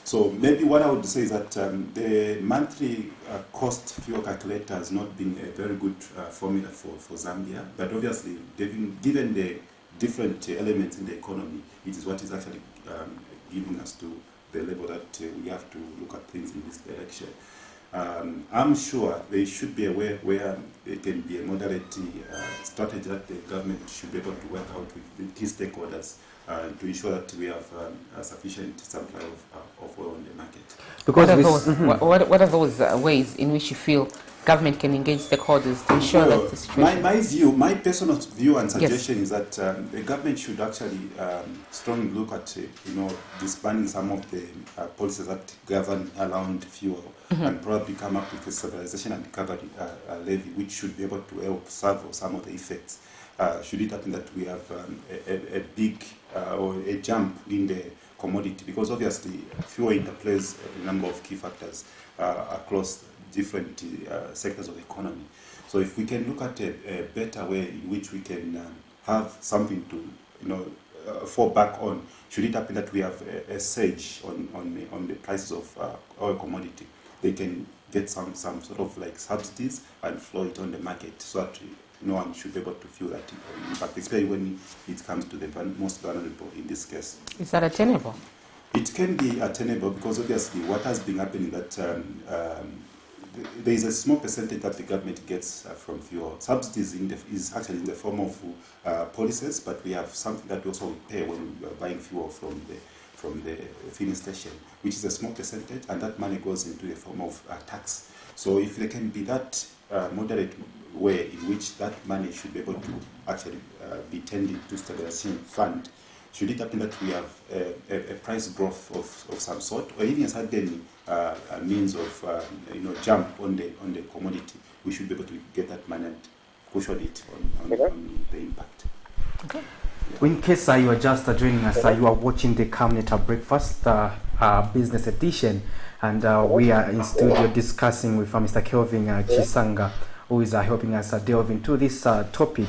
So maybe what I would say is that the monthly cost fuel calculator has not been a very good formula for Zambia, but obviously given the different elements in the economy, it is what is actually giving us to the level that we have to look at things in this direction. I'm sure there should be a way where there can be a moderate strategy that the government should be able to work out with the key stakeholders to ensure that we have a sufficient supply of oil on the market. Because what are those ways in which you feel government can engage stakeholders to ensure that the situation... My personal view and suggestion is that the government should actually strongly look at, disbanding some of the policies that govern around fuel and probably come up with a stabilization and recovery levy, which should be able to help solve some of the effects. Should it happen that we have a big or a jump in the commodity, because obviously fuel interplays a number of key factors across different sectors of the economy. So if we can look at a better way in which we can have something to fall back on, should it happen that we have a surge on the prices of oil commodity, they can get some sort of like subsidies and flow it on the market so that no one should be able to feel that impact, especially when it comes to the most vulnerable in this case. Is that attainable? It can be attainable because obviously what has been happening that there is a small percentage that the government gets from fuel. Subsidies is actually in the form of policies, but we have something that we also pay when we are buying fuel from the filling station, which is a small percentage, and that money goes into the form of tax. So if there can be that moderate way in which that money should be able to actually be turned into stabilization fund, should it happen that we have a price growth of some sort, or even a certain means of jump on the commodity, we should be able to get that money and cushion it on the impact. Okay. In case you are just joining us, you are watching the Camnet Breakfast Business Edition, and we are in studio discussing with Mr. Kelvin Chisanga, who is helping us delve into this topic.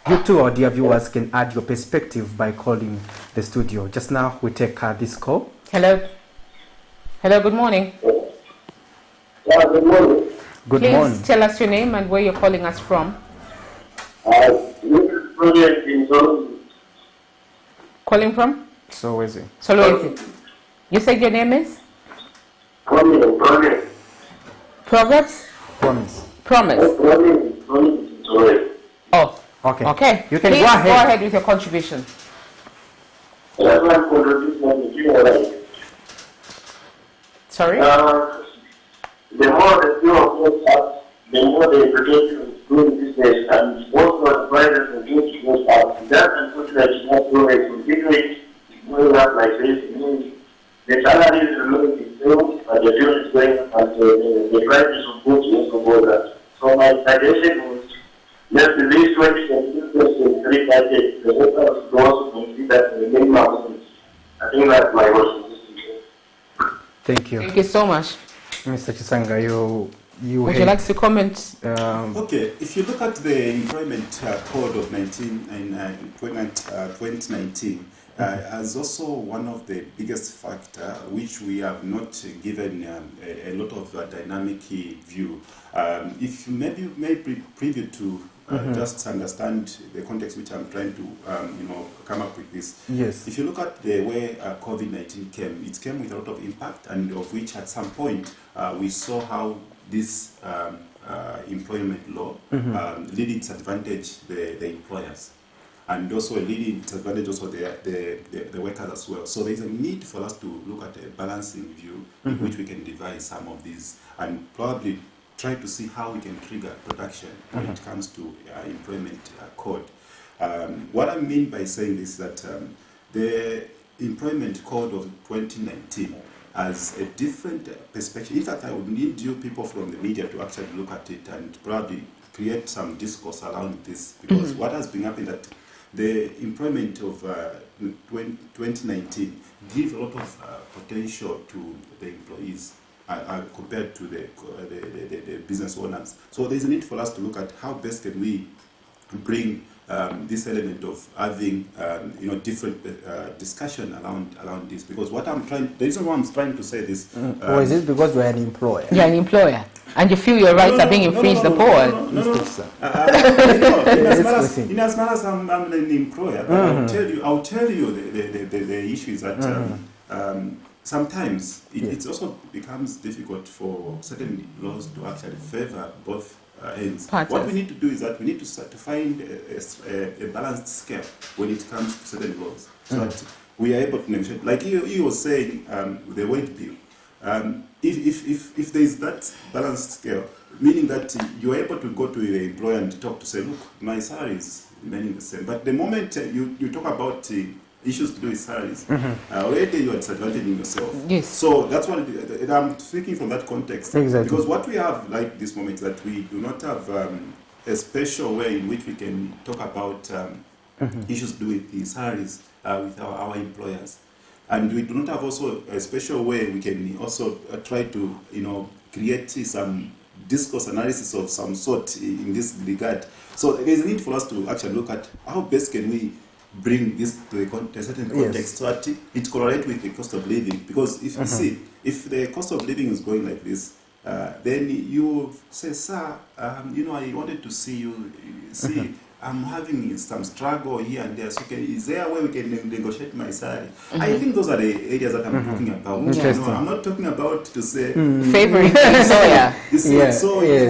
You too, our dear viewers, can add your perspective by calling the studio. Just now, we take this call. Hello. Hello, good morning. Good morning. Good morning. Please tell us your name and where you're calling us from. Calling from? Solwezi. Solwezi. You said your name is? Promise. Proverbs? Promise. Promise. Oh. Okay. Okay. You can Please go ahead with your contribution. Sorry? The more the few of us have, the more the implications of doing business, and most of the providers and doing business have. That's unfortunately not so a continuing going up like this. The salaries remain the same, but the bill is going up, and the prices of goods also go that. So my suggestion was, let's release 2023 budget. The voters should also consider the minimum. I think that's my question. Thank you. Thank you so much. Mr. Chisanga, would you like to comment? Okay, if you look at the Employment Code of 2019, as also one of the biggest factor which we have not given a lot of dynamic view. If you maybe preview to just understand the context which I'm trying to come up with this. Yes. If you look at the way COVID-19 came, it came with a lot of impact, and of which at some point we saw how this employment law really disadvantaged the employers, and also really disadvantage also the workers as well. So there is a need for us to look at a balancing view in which we can devise some of these and probably try to see how we can trigger production when it comes to employment code. What I mean by saying this is that the employment code of 2019 has a different perspective. In fact, I would need you people from the media to actually look at it and probably create some discourse around this, because what has been happening that the employment of 2019 gives a lot of potential to the employees compared to the business owners. So there's a need for us to look at how best can we bring this element of having different discussion around this, because what I'm trying, the reason why I'm trying to say this, or is it because we're an employer? You're an employer, and you feel your rights are being infringed upon. In as much as I'm an employer, but I'll tell you the issue is that sometimes it also becomes difficult for certain laws to actually favor both ends. What we need to do is that we need to start to find a balanced scale when it comes to certain laws, so that we are able to negotiate. Like you were saying, the wage bill. If there is that balanced scale, meaning that you're able to go to the employer and talk to say, look, my salary is remaining the same. But the moment you talk about issues to do with salaries, already you are disadvantaging yourself. Yes. So that's what I'm speaking from that context. Exactly. Because what we have like this moment is that we do not have a special way in which we can talk about issues to do with the salaries with our employers. And we do not have also a special way we can also try to, create some discourse analysis of some sort in this regard. So there is a need for us to actually look at how best can we bring this to a certain context so that it correlates with the cost of living. Because if you see, if the cost of living is going like this, then you say, sir, I wanted to see you, I'm having some struggle here and there. So is there a way we can negotiate my salary? I think those are the areas that I'm talking about. I'm not talking about to say favoring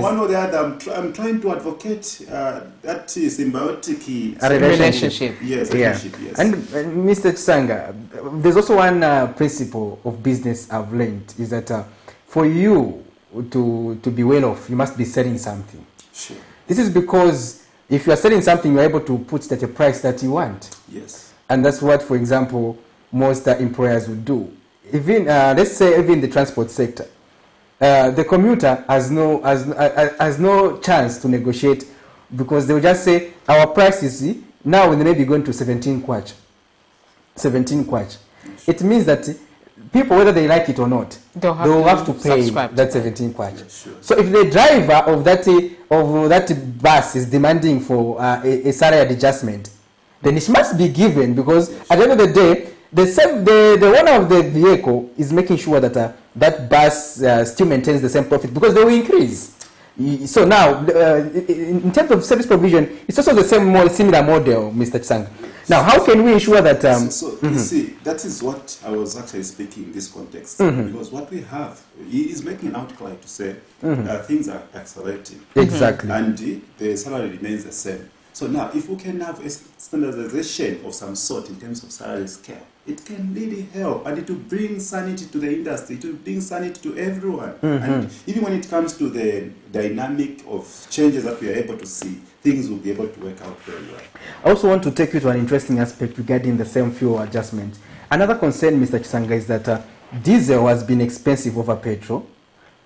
one or the other. I'm trying to advocate that symbiotic relationship. Yes, relationship. Yes. And Mr. Chisanga, there's also one principle of business I've learned is that for you to be well off, you must be selling something. Sure. This is because if you are selling something, you're able to put it at a price that you want. Yes. And that's what, for example, most employers would do. Even let's say even the transport sector, the commuter has no chance to negotiate because they will just say our price is now they may be going to 17 kwacha. 17 kwacha. It means that people, whether they like it or not, they will have to pay that 17 kwacha. Yes, sure. So if the driver of that bus is demanding for a salary adjustment, then it must be given because at the end of the day, the owner of the vehicle is making sure that that bus still maintains the same profit because they will increase. So now, in terms of service provision, it's also the similar model, Mr. Chisanga. Now, how can we ensure that... you see, that is what I was actually speaking in this context. Because what we have, he is making an outcry to say things are accelerating. Exactly. And the salary remains the same. So now, if we can have a standardization of some sort in terms of salary scale, it can really help and it will bring sanity to the industry, it will bring sanity to everyone. And even when it comes to the dynamic of changes that we are able to see, things will be able to work out very well. I also want to take you to an interesting aspect regarding the same fuel adjustment. Another concern, Mr. Chisanga, is that diesel has been expensive over petrol.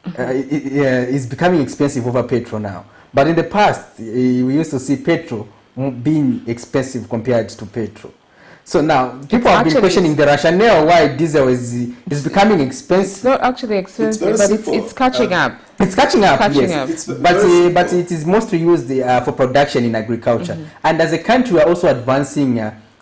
It's becoming expensive over petrol now. But in the past, we used to see petrol being expensive compared to petrol. So now, people have been questioning the rationale why diesel is becoming expensive. It's not actually expensive, but it's catching up. It's catching up, yes. But it is mostly used for production in agriculture. And as a country, we are also advancing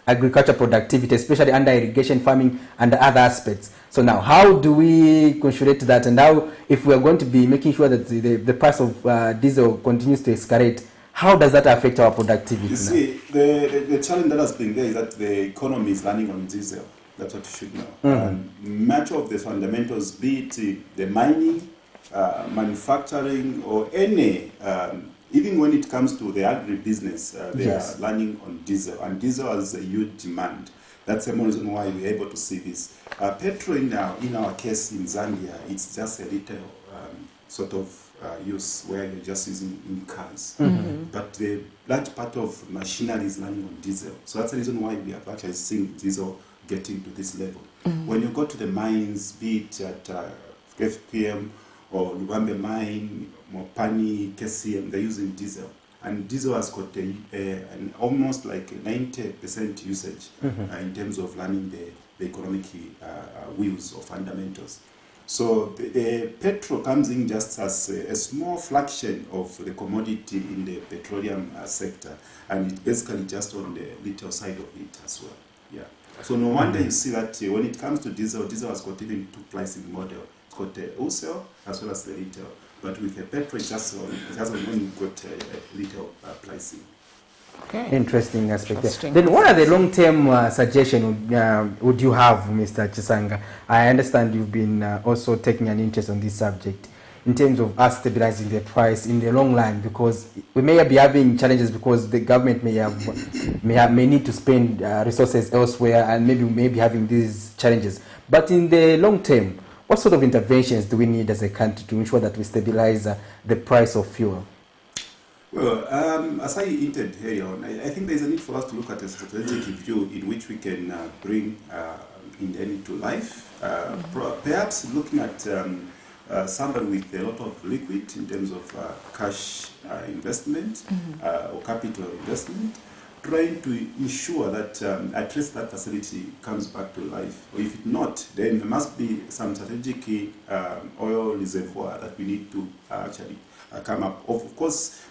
agriculture productivity, especially under irrigation farming and other aspects. So now, how do we consolidate that? And how, if we are going to be making sure that the price of diesel continues to escalate, how does that affect our productivity? You see, the challenge that has been there is that the economy is running on diesel. That's what you should know. And much of the fundamentals, be it the mining, manufacturing, or any, even when it comes to the agribusiness, they are running on diesel. And diesel has a huge demand. That's the reason why we're able to see this. Petrol in our case in Zambia, it's just a little sort of use where you're just using in cars. But the large part of machinery is running on diesel. So that's the reason why we have actually seen diesel getting to this level. When you go to the mines, be it at FPM or Lubambe mine, Mopani, KCM, they're using diesel. And diesel has got an almost like 90% usage in terms of running the economic wheels or fundamentals. So the petrol comes in just as a small fraction of the commodity in the petroleum sector, and it's basically just on the retail side of it as well. Yeah. So no wonder you see that when it comes to diesel, diesel has got even two pricing model. It's got the wholesale as well as the retail. But with the petrol, it hasn't only got retail pricing. Okay. Interesting aspect. Then what are the long-term suggestions would you have, Mr. Chisanga? I understand you've been also taking an interest on this subject in terms of us stabilizing the price in the long run, because we may be having challenges because the government may need to spend resources elsewhere, and maybe we may be having these challenges. But in the long term, What sort of interventions do we need as a country to ensure that we stabilize the price of fuel? Well, as I hinted earlier on, I think there's a need for us to look at a strategic view in which we can bring indemnity to life. Perhaps looking at somebody with a lot of liquid in terms of cash investment or capital investment, trying to ensure that at least that facility comes back to life. Or if not, then there must be some strategic oil reservoir that we need to actually come up. Of course,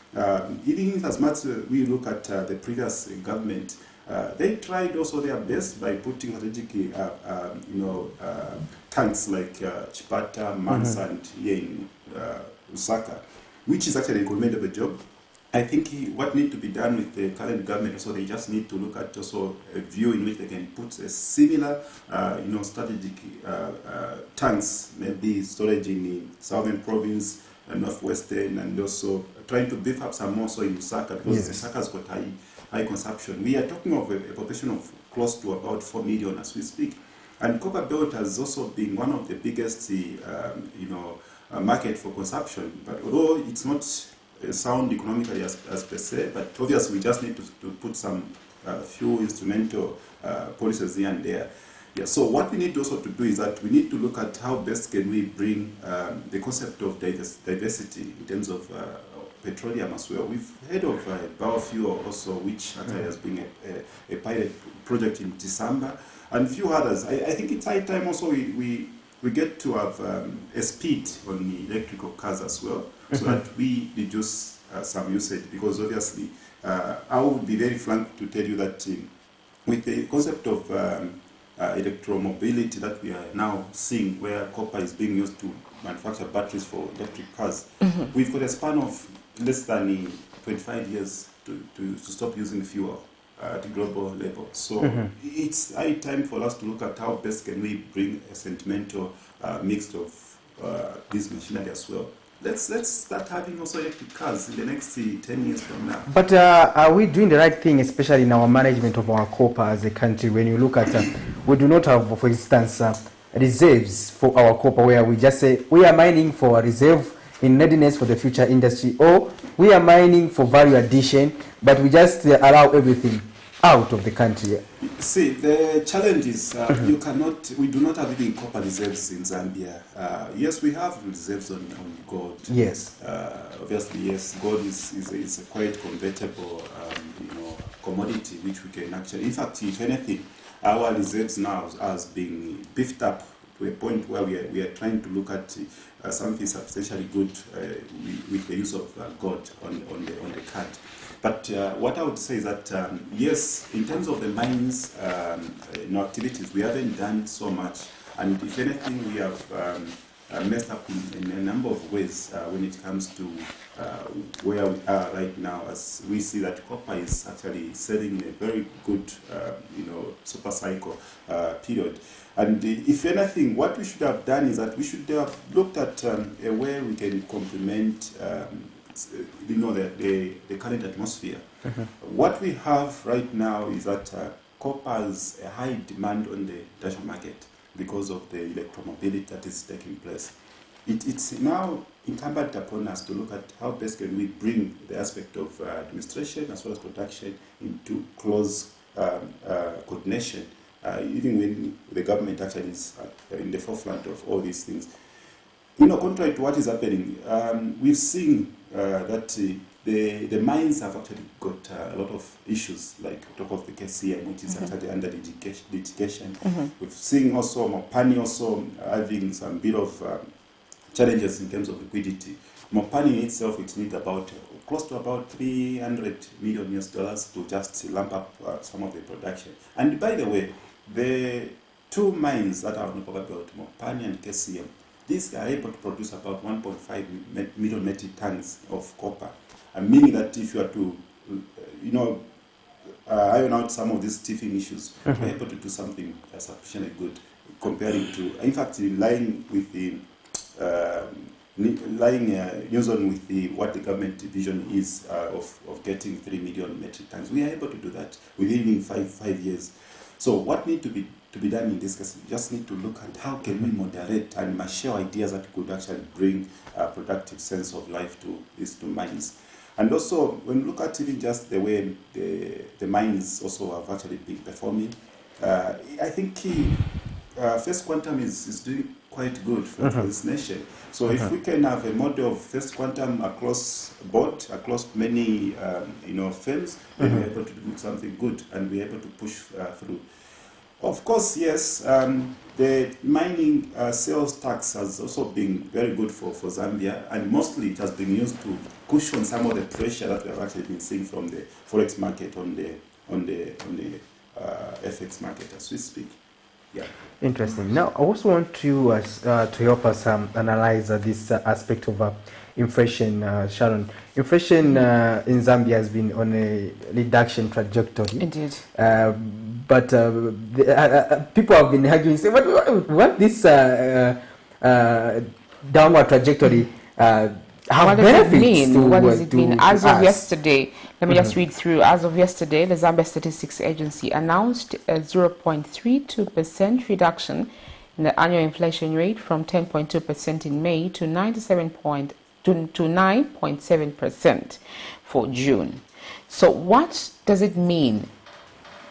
even as much as we look at the previous government, they tried also their best by putting strategic, tanks like Chipata, Mansa, and here in Lusaka, which is actually a commendable job. I think what needs to be done with the current government, also they just need to look at also a view in which they can put a similar, strategic tanks, maybe storage in the southern province, northwestern, and also trying to beef up some more so in Lusaka, because Lusaka's got high consumption. We are talking of a population of close to about 4 million as we speak. And Copper Belt has also been one of the biggest, market for consumption. But although it's not sound economically as per se, but obviously we just need to put some few instrumental policies here and there. Yeah, so what we need also to do is that we need to look at how best can we bring the concept of diversity in terms of petroleum as well. We've heard of biofuel also, which actually has been a pilot project in December, and a few others. I think it's high time also we get to have a speed on the electrical cars as well, so that we reduce some usage, because obviously I would be very frank to tell you that with the concept of electromobility that we are now seeing, where copper is being used to manufacture batteries for electric cars, we've got a span of less than 25 years to stop using fuel at the global level. So it's high time for us to look at how best can we bring a sentimental mix of this machinery as well. Let's start having also electric cars in the next 10 years from now. But are we doing the right thing, especially in our management of our copper as a country? When you look at, we do not have, for instance, reserves for our copper, where we just say we are mining for a reserve in readiness for the future industry, or we are mining for value addition, but we just allow everything out of the country. See, the challenge is we do not have any copper reserves in Zambia. Yes, we have reserves on gold. Yes. Obviously, yes, gold is a quite convertible, commodity which we can actually, in fact, if anything, our reserves now has been beefed up to a point where we are trying to look at something substantially good with the use of gold on the card. But what I would say is that, yes, in terms of the mines activities, we haven't done so much. And if anything, we have messed up in a number of ways when it comes to where we are right now, as we see that copper is actually selling in a very good, super cycle period. And if anything, what we should have done is that we should have looked at a way we can complement the current atmosphere. What we have right now is that copper has a high demand on the international market because of the electromobility that is taking place. It's now incumbent upon us to look at how best can we bring the aspect of administration as well as production into close coordination, even when the government actually is in the forefront of all these things. Contrary to what is happening, we've seen that the mines have actually got a lot of issues, like talk of the KCM, which is actually under litigation. We've seen also Mopani also having some bit of challenges in terms of liquidity. Mopani in itself, it needs about close to about $300 million to just lamp up some of the production. And by the way, the two mines that are on the Copper Belt, Mopani and KCM, these are able to produce about 1.5 million metric tons of copper, meaning that if you are to, iron out some of these teething issues, we're able to do something sufficiently good, comparing to, in fact, lying with the what the government vision is of getting 3 million metric tons. We are able to do that within 5 years. So what needs to be done in this case, we just need to look at how can we moderate and share ideas that could actually bring a productive sense of life to these two mines. And also, when we look at even just the way the mines also have actually been performing, I think First Quantum is doing quite good for this nation. So if we can have a model of First Quantum across board, across many firms, then we're able to do something good and we're able to push through. Of course, yes, the mining sales tax has also been very good for Zambia, and mostly it has been used to cushion some of the pressure that we have actually been seeing from the forex market on the FX market as we speak. Yeah. Interesting. Now, I also want you to help us analyze this aspect of inflation, Sharon. Inflation in Zambia has been on a reduction trajectory. Indeed. But people have been arguing, say, what this downward trajectory what does it mean? What does it mean? As of yesterday, let me just read through. As of yesterday, the Zambia Statistics Agency announced a 0.32% reduction in the annual inflation rate from 10.2% in May to 9.7% for June. So what does it mean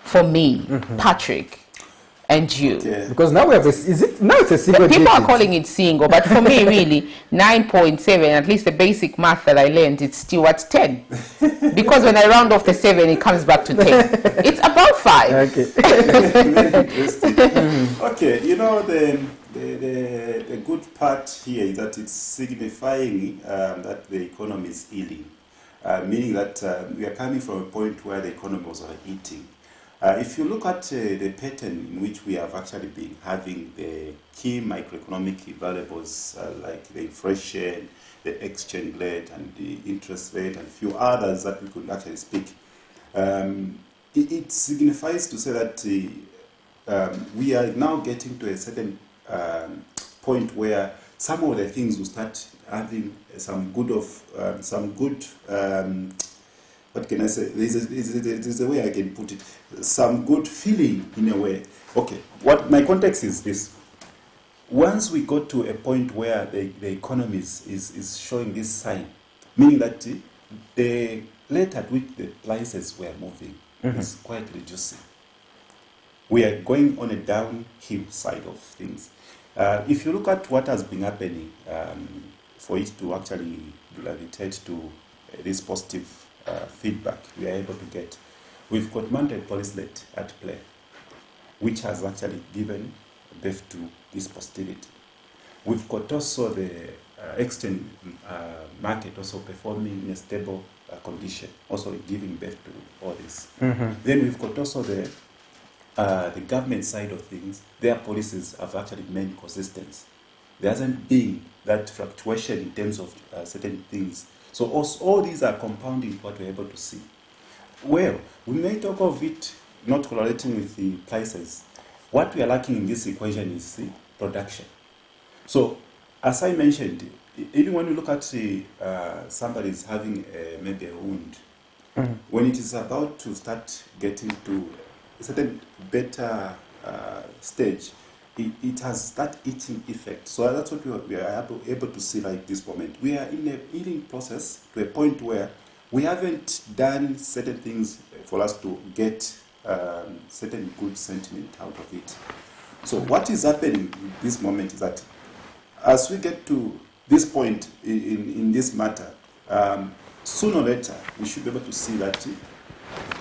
for me, Patrick, and you? Because now we have it's a single digit. People are calling it single, but for me, really, 9.7, at least the basic math that I learned, it's still at 10. Because when I round off the 7, it comes back to 10. It's about 5. Okay. Okay, you know, the good part here is that it's signifying that the economy is healing, meaning that we are coming from a point where the economy was eating. If you look at the pattern in which we have actually been having the key microeconomic variables like the inflation, the exchange rate, and the interest rate, and a few others that we could actually speak, it signifies to say that we are now getting to a certain point where some of the things will start having some good what can I say? There's a way I can put it. Some good feeling in a way. Okay, what my context is this. Once we got to a point where the economy is showing this sign, meaning that the rate at which the prices were moving is quite reducing. We are going on a downhill side of things. If you look at what has been happening for it to actually gravitate to this positive feedback we are able to get, we've got mandate policy rate at play, which has actually given birth to this positivity. We've got also the exchange market also performing in a stable condition, also giving birth to all this. Then we've got also the government side of things. Their policies have actually remained consistent. There hasn't been that fluctuation in terms of certain things. So all these are compounding what we're able to see. Well, we may talk of it not correlating with the prices. What we are lacking in this equation is the production. So, as I mentioned, even when you look at somebody is having maybe a wound, when it is about to start getting to a certain better stage, it has that eating effect. So that's what we are able to see right this moment. We are in a healing process to a point where we haven't done certain things for us to get certain good sentiment out of it. So what is happening in this moment is that as we get to this point in this matter, sooner or later we should be able to see that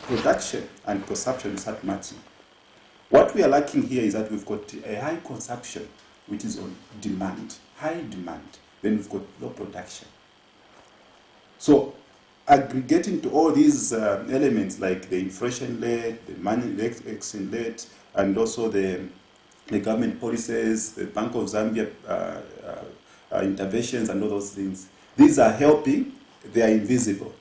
production and consumption start matching. What we are lacking here is that we've got a high consumption, which is on demand, high demand. Then we've got low production. So aggregating to all these elements like the inflation rate, the exchange rate, and also the government policies, the Bank of Zambia interventions and all those things, these are helping, they are invisible.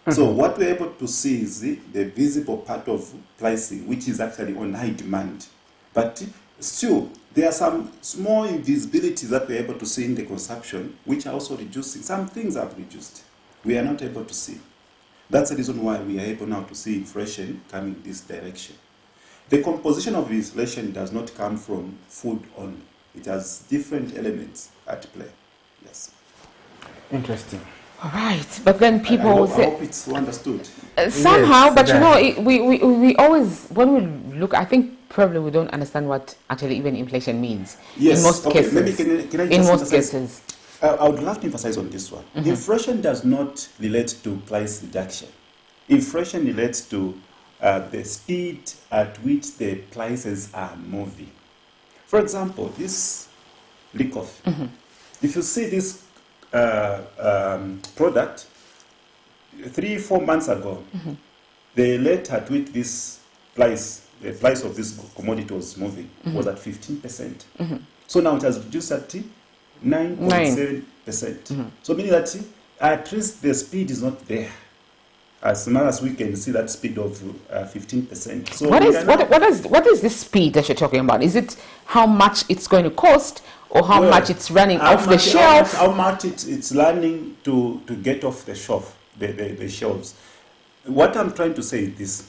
So what we're able to see is the visible part of pricing, which is actually on high demand. But still, there are some small invisibilities that we're able to see in the consumption, which are also reducing. Some things have reduced. We are not able to see. That's the reason why we are able now to see inflation coming this direction. The composition of inflation does not come from food only. It has different elements at play. Yes. Interesting. All right, but then people I hope it's understood. Somehow, Yes, but you know, we always, when we look, I think probably we don't understand what actually even inflation means. Yes. In most cases. Maybe can I in just most emphasize? cases. I would love to emphasize on this one. Inflation does not relate to price reduction. Inflation relates to the speed at which the prices are moving. For example, this lick off. If you see this product 3-4 months ago, the rate at which this price, the price of this commodity was moving, was at 15%. So now it has reduced at 9.7%. So meaning that at least the speed is not there. As much as we can see that speed of 15%. So what is this speed that you're talking about? Is it how much it's going to cost, or how much it's running off the shelf? How much it's running to get off the shelf, the shelves. What I'm trying to say is this: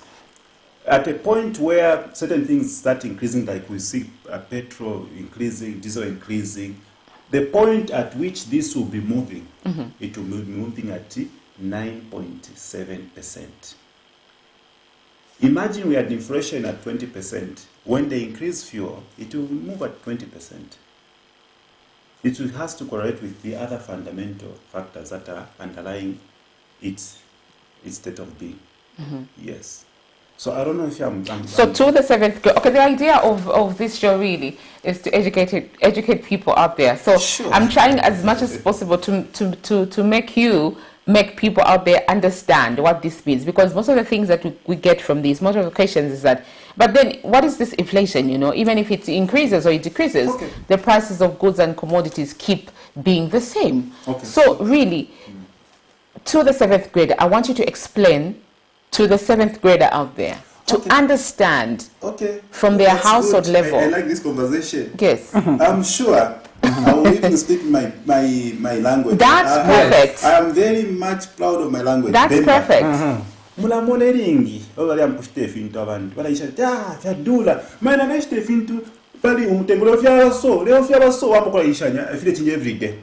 at a point where certain things start increasing, like we see petrol increasing, diesel increasing, the point at which this will be moving, it will be moving at 9.7%. Imagine we had inflation at 20%. When they increase fuel, it will move at 20%. It has to correlate with the other fundamental factors that are underlying its state of being. Yes. So I don't know if I'm so to the seventh grade. Okay, the idea of this show really is to educate people out there. So sure. I'm trying as much as possible to make people out there understand what this means, because most of the things that we get from these, most of the questions is that, but then what is this inflation? You know, even if it increases or it decreases, the prices of goods and commodities keep being the same. So really, to the 7th grader, I want you to explain to the 7th grader out there to understand from their household level. I like this conversation. Yes. I'm sure I will even speak my language. That's perfect. I am very much proud of my language. That's perfect. Mulamole ringi obali amkushite fintu abantu balayisha fyadula mana nashite fintu bali umutengolo fyabaso leo fyabaso wapokola ishanya file change every day.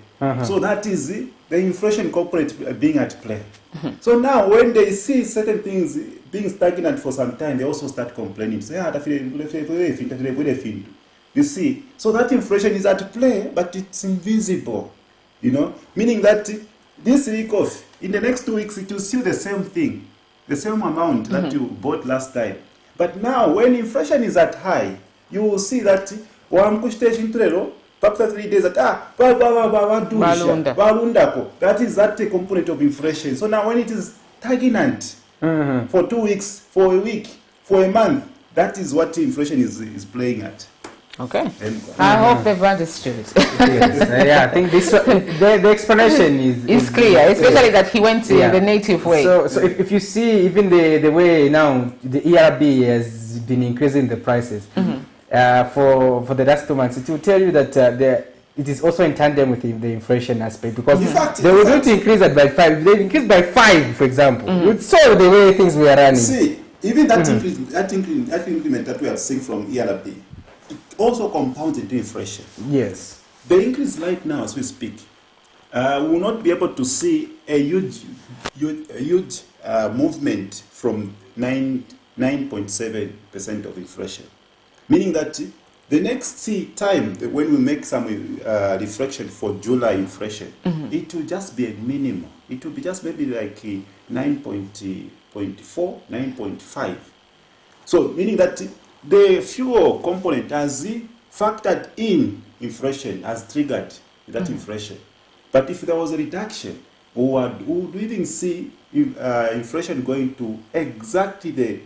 So that is the inflation corporate being at play. So now when they see certain things being stagnant for some time, they also start complaining. Say, you see, so that inflation is at play, but it's invisible. You know, meaning that this week off, in the next 2 weeks, it will see the same thing, the same amount that you bought last time. But now, when inflation is at high, you will see that after 3 days, that is that component of inflation. So now, when it is stagnant for 2 weeks, for a week, for a month, that is what inflation is playing at. Okay. I hope they've understood. Yeah, I think this the explanation is clear, especially that he went the native way. So if you see even the way now the ERB has been increasing the prices for the last 2 months, it will tell you that it is also in tandem with the inflation aspect, because they were going to increase it by 5. If they increase by 5, for example, you saw the way things were running. See, even that increment that we have seen from ERB, also compounds into inflation. Yes. The increase right now, as we speak, we will not be able to see a huge movement from 9.7% of inflation. Meaning that the next time when we make some reflection for July inflation, it will just be a minimum. It will be just maybe like 9.4, 9.5. So meaning that the fuel component has factored in inflation, has triggered that inflation. But if there was a reduction, we would even see inflation going to exactly the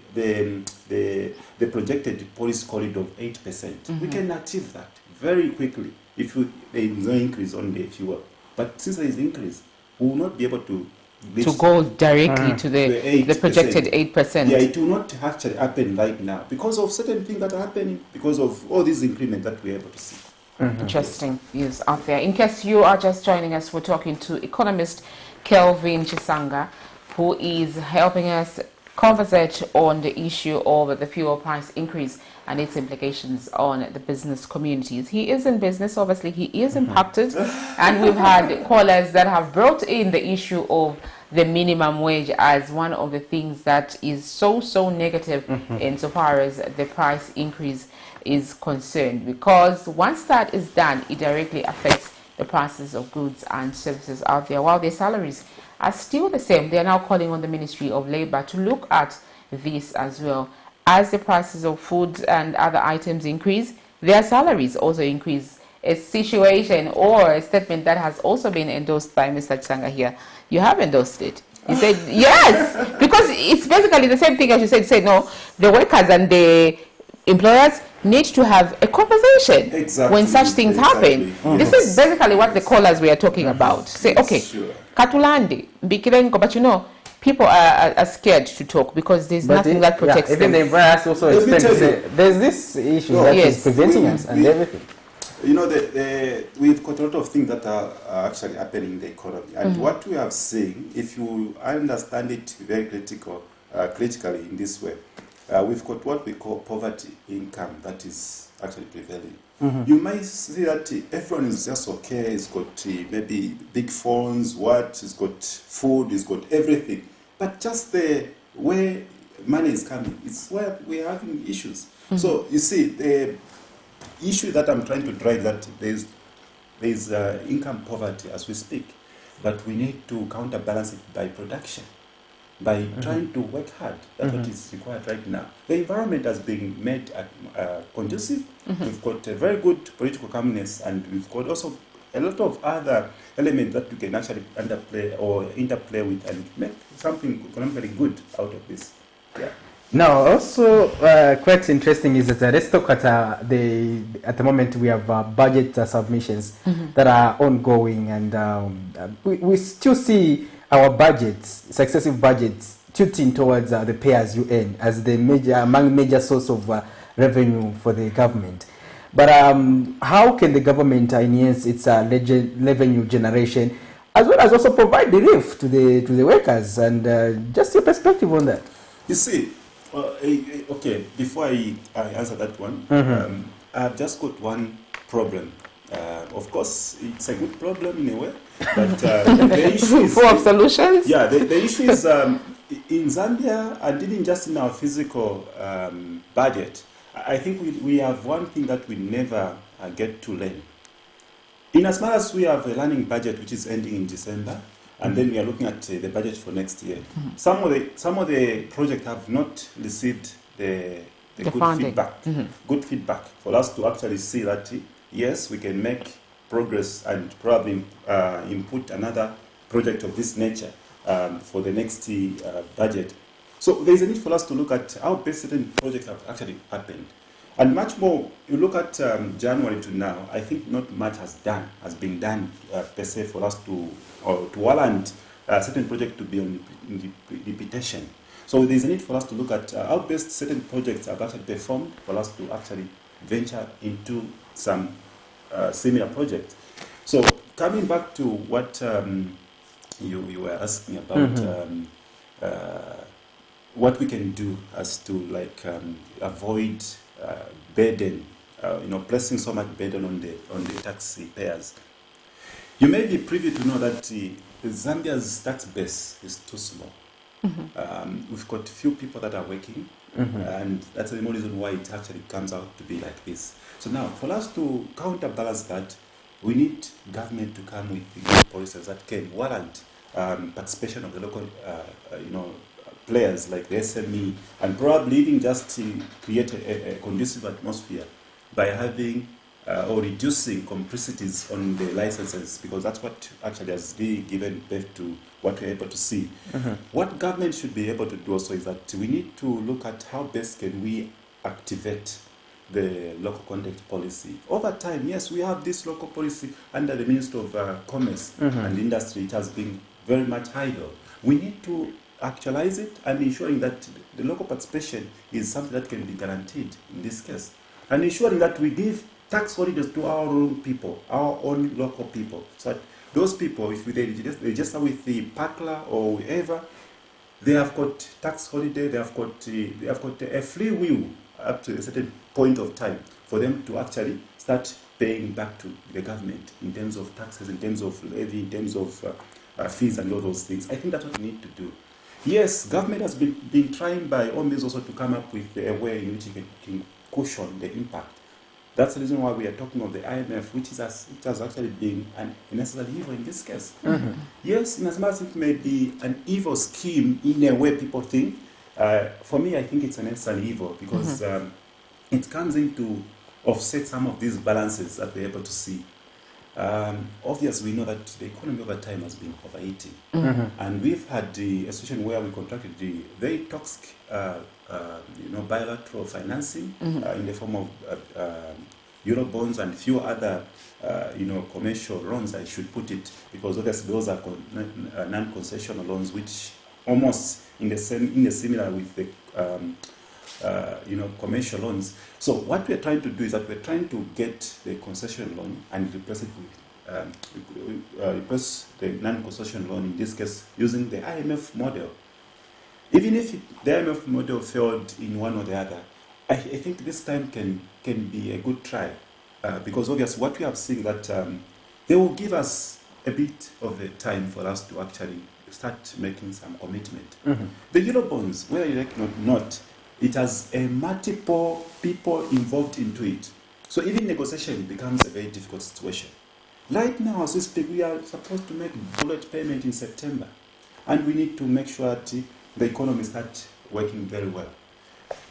projected policy corridor of 8%. We can achieve that very quickly if there is no increase on the fuel. But since there is increase, we will not be able to go directly to the projected 8%. Yeah, it will not actually happen right now because of certain things that are happening, because of all these increments that we're able to see. Interesting views out there. In case you are just joining us, we're talking to economist Kelvin Chisanga, who is helping us conversate on the issue of the fuel price increase and its implications on the business communities. He is in business, obviously he is impacted, and we've had callers that have brought in the issue of the minimum wage as one of the things that is so negative insofar as the price increase is concerned, because once that is done, it directly affects the prices of goods and services out there. While their salaries are still the same, they are now calling on the Ministry of Labour to look at this as well. As the prices of food and other items increase, their salaries also increase. A situation or a statement that has also been endorsed by Mr. Tsanga here. You have endorsed it. He said, yes, because it's basically the same thing as you said. Say, no, the workers and the employers need to have a conversation when such things happen. This is basically what the callers we are talking about. Say, okay, Katulandi, Bikirenko, but you know, people are scared to talk because there's nothing that protects them. Even the employers also expect to say, there's this issue that is preventing us and everything. You know, we've got a lot of things that are actually happening in the economy. And what we have seen, if you understand it very critically in this way, we've got what we call poverty income that is actually prevailing. You might see that everyone is just okay, he's got maybe big phones, he's got food, he's got everything. But just the way money is coming, it's where we're having issues. So you see, the issue that I'm trying to drive, that there's income poverty as we speak, but we need to counterbalance it by production, by trying to work hard. That's what is required right now. The environment has been made conducive. We've got a very good political calmness, and we've got also a lot of other elements that we can actually underplay or interplay with and make something economically good out of this. Yeah. Now, also quite interesting is that let's talk at the moment we have budget submissions that are ongoing, and we still see our budgets, successive budgets, tilting towards the pay-as-you-earn as the major source of revenue for the government. But how can the government enhance its revenue generation, as well as also provide relief to the workers? And just your perspective on that. You see, okay, before I answer that one, I've just got one problem. Of course, it's a good problem in a way, but the issue is... Full of solutions? Yeah, the issue is in Zambia, and even just in our physical budget, I think we have one thing that we never get to learn. In as much as we have a learning budget which is ending in December, and then we are looking at the budget for next year, some of the projects have not received the good feedback for us to actually see that yes, we can make progress and probably input another project of this nature for the next budget. So there is a need for us to look at how best certain projects have actually happened. And much more, you look at January to now, I think not much has been done per se for us to warrant certain projects to be on repetition. So there is a need for us to look at how best certain projects have actually performed for us to actually venture into some similar projects. So coming back to what you were asking about, what we can do as to avoid burden, placing so much burden on the taxpayers. You may be privy to know that Zambia's tax base is too small. We've got few people that are working, and that's the main reason why it actually comes out to be like this. So now, for us to counterbalance that, we need government to come with good policies that can warrant participation of the local, players like the SME, and probably even just to create a conducive atmosphere by having or reducing complexities on the licenses, because that's what actually has been given birth to what we're able to see. What government should be able to do also is that we need to look at how best can we activate the local conduct policy. Over time, yes, we have this local policy under the Ministry of Commerce and Industry. It has been very much idle. We need to actualize it and ensuring that the local participation is something that can be guaranteed in this case. And ensuring that we give tax holidays to our own people, our own local people. So that those people, if they register with the PACLA or whoever, They have got tax holiday. They have got a free will up to a certain point of time for them to actually start paying back to the government in terms of taxes, in terms of levy, in terms of fees and all those things. I think that's what we need to do. Yes, government has been trying by all means also to come up with a way in which it can cushion the impact. That's the reason why we are talking of the IMF, which has actually been an necessary evil in this case. Mm-hmm. Yes, in as much as it may be an evil scheme in a way people think, for me I think it's a necessary evil because it comes in to offset some of these balances that we're able to see. Obviously, we know that the economy over time has been overheating, and we've had a situation where we contracted the very toxic, bilateral financing in the form of euro bonds and few other, commercial loans. I should put it, because obviously those are non-concessional loans, which almost in the similar with the commercial loans. So what we're trying to do is that we're trying to get the concession loan and replace it with replace the non-concession loan, in this case using the IMF model. Even if the IMF model failed in one or the other, I think this time can be a good try, because obviously what we have seen that they will give us a bit of a time for us to actually start making some commitment. The euro bonds, whether you like it or not, it has a multiple people involved into it. So even negotiation becomes a very difficult situation. Right now, as we speak, we are supposed to make bullet payment in September. And we need to make sure that the economy starts working very well.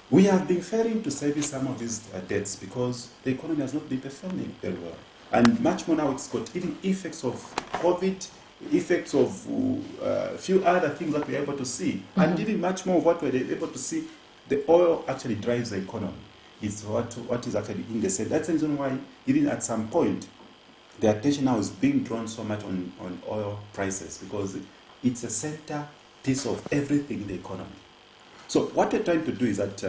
We have been failing to service some of these debts because the economy has not been performing very well. And much more now, it's got even effects of COVID, effects of a few other things that we're able to see. And even much more of what we're able to see, the oil actually drives the economy. It's what is actually in the center. That's the reason why, even at some point, the attention now is being drawn so much on oil prices, because it's a center piece of everything in the economy. So what we're trying to do is that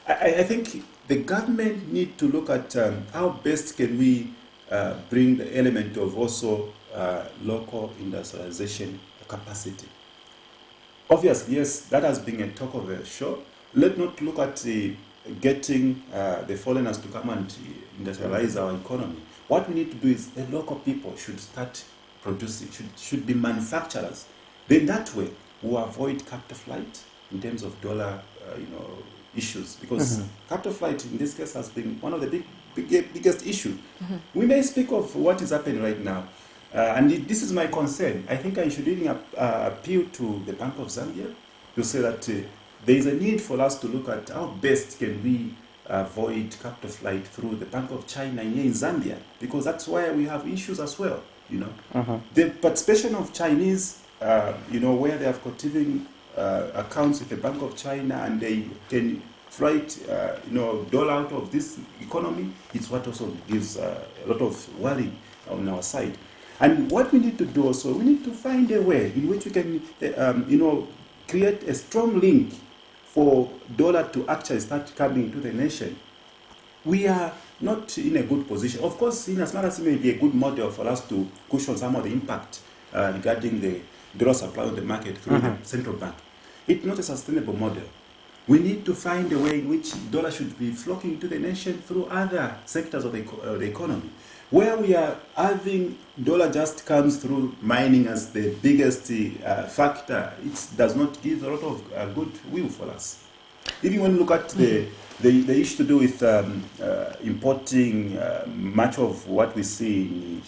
I think the government need to look at how best can we bring the element of also local industrialization capacity. Obviously, yes, that has been a talk of the show. Let's not look at getting the foreigners to come and industrialize our economy. What we need to do is the local people should start producing, should be manufacturers. Then that way, we'll avoid capital flight in terms of dollar, issues. Because capital flight in this case has been one of the biggest issues. We may speak of what is happening right now. And this is my concern. I think I should even appeal to the Bank of Zambia to say that there is a need for us to look at how best can we avoid capital flight through the Bank of China here in Zambia, because that's why we have issues as well. The participation of Chinese, where they have got even accounts with the Bank of China and they can flight, dollar out of this economy, it's what also gives a lot of worry on our side. And what we need to do also, we need to find a way in which we can, create a strong link for dollar to actually start coming to the nation. We are not in a good position. Of course, in as much as it may be a good model for us to cushion some of the impact regarding the dollar supply on the market through the central bank, it's not a sustainable model. We need to find a way in which dollar should be flocking to the nation through other sectors of the economy. Where we are having dollar just comes through mining as the biggest factor, it does not give a lot of goodwill for us. Even when you look at the issue to do with importing much of what we see in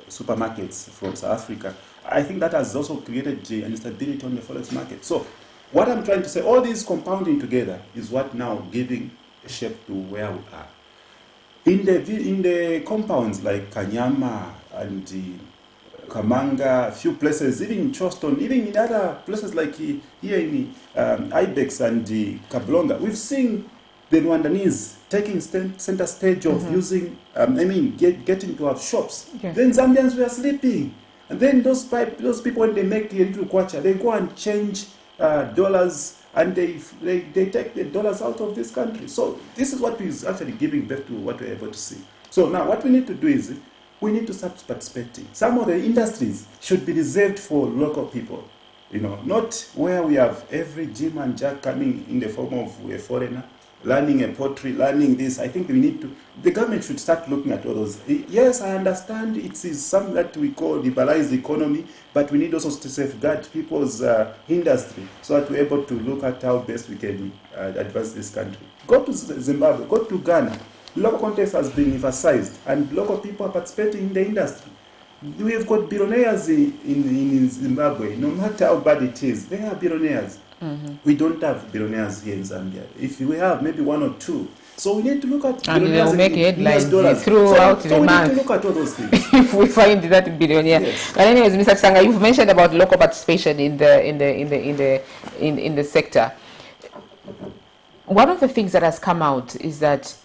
supermarkets from South Africa, I think that has also created an instability on the forex market. So what I'm trying to say, all these compounding together is what now giving a shape to where we are. In the compounds like Kanyama and Kamanga, a few places, even in Charleston, even in other places like here in Ibex and Kablonga, we've seen the Rwandese taking center stage of using, getting to have shops. Okay. Then Zambians were sleeping. And then those people, when they make a little kwacha, they go and change dollars, and they take the dollars out of this country. So this is what is actually giving birth to what we're able to see. So now what we need to do is we need to start participating. Some of the industries should be reserved for local people. You know, not where we have every Jim and Jack coming in the form of a foreigner, learning a pottery, learning this. I think we need to, the government should start looking at all those. Yes, I understand it is something that we call liberalized economy, but we need also to safeguard people's industry so that we're able to look at how best we can advance this country. Go to Zimbabwe, go to Ghana. Local context has been emphasized, and local people are participating in the industry. We have got billionaires in Zimbabwe. No matter how bad it is, they are billionaires. We don't have billionaires here in Zambia. If we have, maybe one or two. So we need to look at and billionaires. And they'll make headlines throughout so the month. We need to look at all those things. If we find that billionaire. Yes. But anyways, Mr. Sanga, you've mentioned about local participation in the sector. One of the things that has come out is that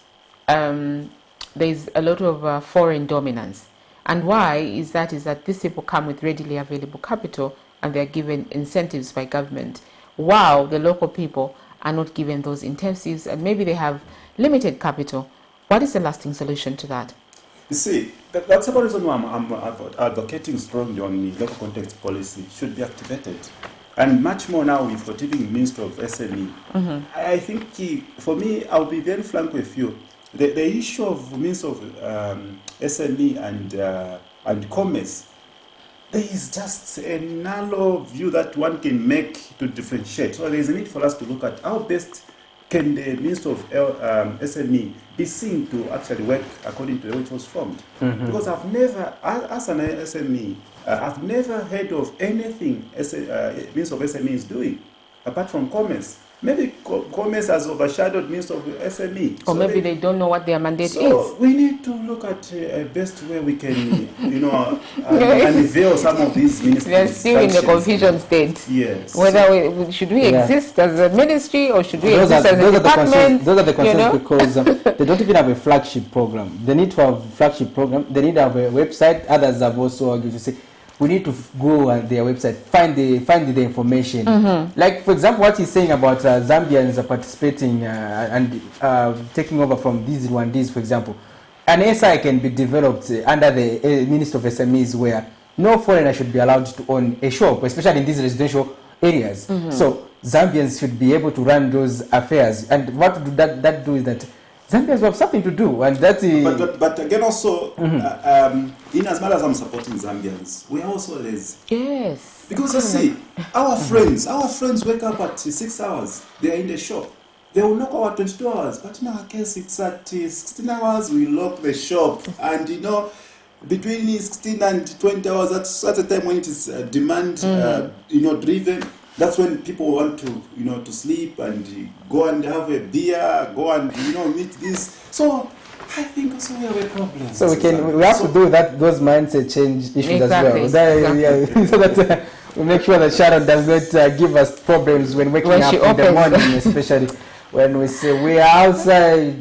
there's a lot of foreign dominance. And why is that these people come with readily available capital and they're given incentives by government, while the local people are not given those incentives and maybe they have limited capital. What is the lasting solution to that? You see, that's about the reason why I'm advocating strongly on the local context policy should be activated. And much more now with what even Minister of SME. I think, for me, I'll be very frank with you. The issue of Minister of SME and Commerce, there is just a narrow view that one can make to differentiate. So there is a need for us to look at how best can the Minister of SME be seen to actually work according to the way it was formed. Because I've never, as an SME, I've never heard of anything Minister of SME is doing, apart from Commerce. Maybe Commerce has overshadowed Minister of SME. Or so maybe they don't know what their mandate is. So we need to look at a best way we can, unveil some of these ministries. We are still in the confusion state. Yes. Whether should we exist as a ministry or should we exist as a department? Those are the concerns because they don't even have a flagship program. They need to have a flagship program. They need to have a website. Others have also argued to say, we need to go on their website, find the information. Like, for example, what he's saying about Zambians participating and taking over from these Rwandese, for example. An SI can be developed under the Minister of SMEs where no foreigner should be allowed to own a shop, especially in these residential areas. So Zambians should be able to run those affairs. And what that do is that Zambians have something to do, and that's but again also, in as much as I'm supporting Zambians, we are also lazy. Yes. Because you see, our friends wake up at 6 hours. They are in the shop. They will knock out 22 hours, but in our case, it's at 16 hours. We lock the shop, and between 16 and 20 hours, that's a time when it is demand, driven. That's when people want to, to sleep and go and have a beer, go and, meet this. So I think also we have a problem. So we have to do those mindset change issues as well. So that we make sure that Sharon does not give us problems when waking up in the morning, especially when we say we are outside.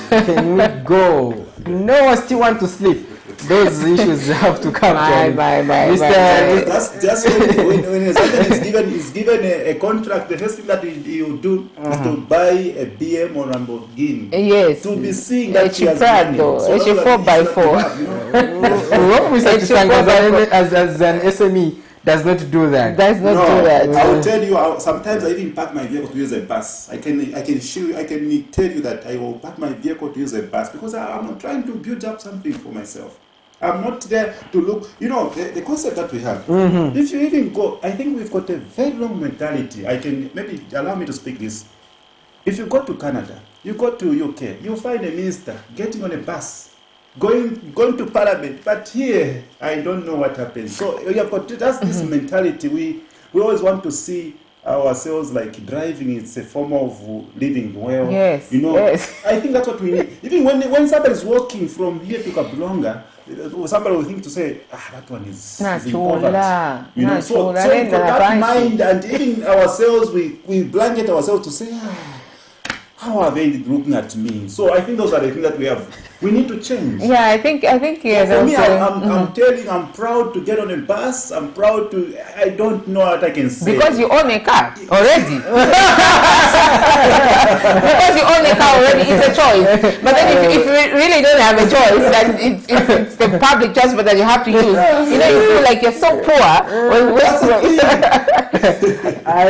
Can we go? No, I still want to sleep. Those issues have to come to That's just when someone is given a contract, the first thing that you do is to buy a BM or Lamborghini. Yes. To be seeing that she has money. It's a 4x4. As an SME does not do that. Does not do that. I will tell you. Sometimes I even park my vehicle to use a bus. I can show you. I can tell you that I will park my vehicle to use a bus because I'm trying to build up something for myself. I'm not there to look. The concept that we have. If you even go, I think we've got a very wrong mentality. I can maybe allow me to speak this. If you go to Canada, you go to UK, you find a minister getting on a bus, going to Parliament. But here, I don't know what happens. So you have got that's this mentality. We always want to see ourselves like driving. It's a form of living well. Yes. Yes. I think that's what we need. Even when somebody is walking from here to Kabulonga, somebody will think to say, that one is important. So we've got that mind, and even ourselves, we blanket ourselves to say, how are they looking at me? So I think those are the things that we need to change. Yeah, I think yeah. For me, I'm telling, I'm proud to get on a bus. I'm proud to. I don't know what I can say. Because you own a car already. Because you own a car already, it's a choice. But then if you really don't have a choice, then it's the public transport that you have to use. You know, you feel like you're so poor.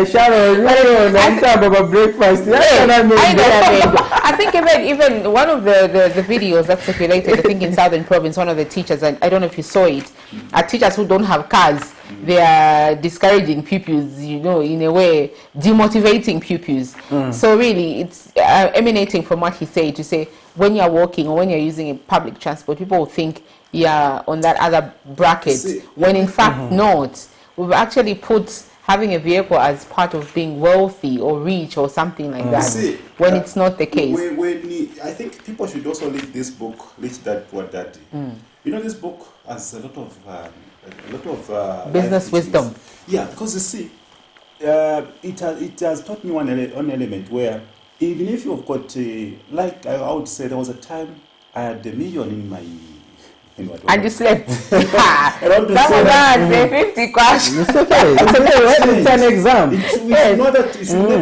Sharon, I'm talking about breakfast. I think even one of the videos that circulated, I think in Southern Province, one of the teachers, and I don't know if you saw it, are teachers who don't have cars. They are discouraging pupils, you know, in a way, demotivating pupils. So really, it's emanating from what he said, to say when you're walking or when you're using a public transport, people will think you're on that other bracket, when in fact not. We've actually put having a vehicle as part of being wealthy or rich or something like that, when it's not the case. I think people should also read this book, Rich Dad Poor Daddy. You know, this book has a lot of business wisdom. Yeah, because you see, it has taught me one element where even if you've got, like I would say, there was a time I had $1 million in my. And you slept. That was 50 cash. It's okay. It's an exam.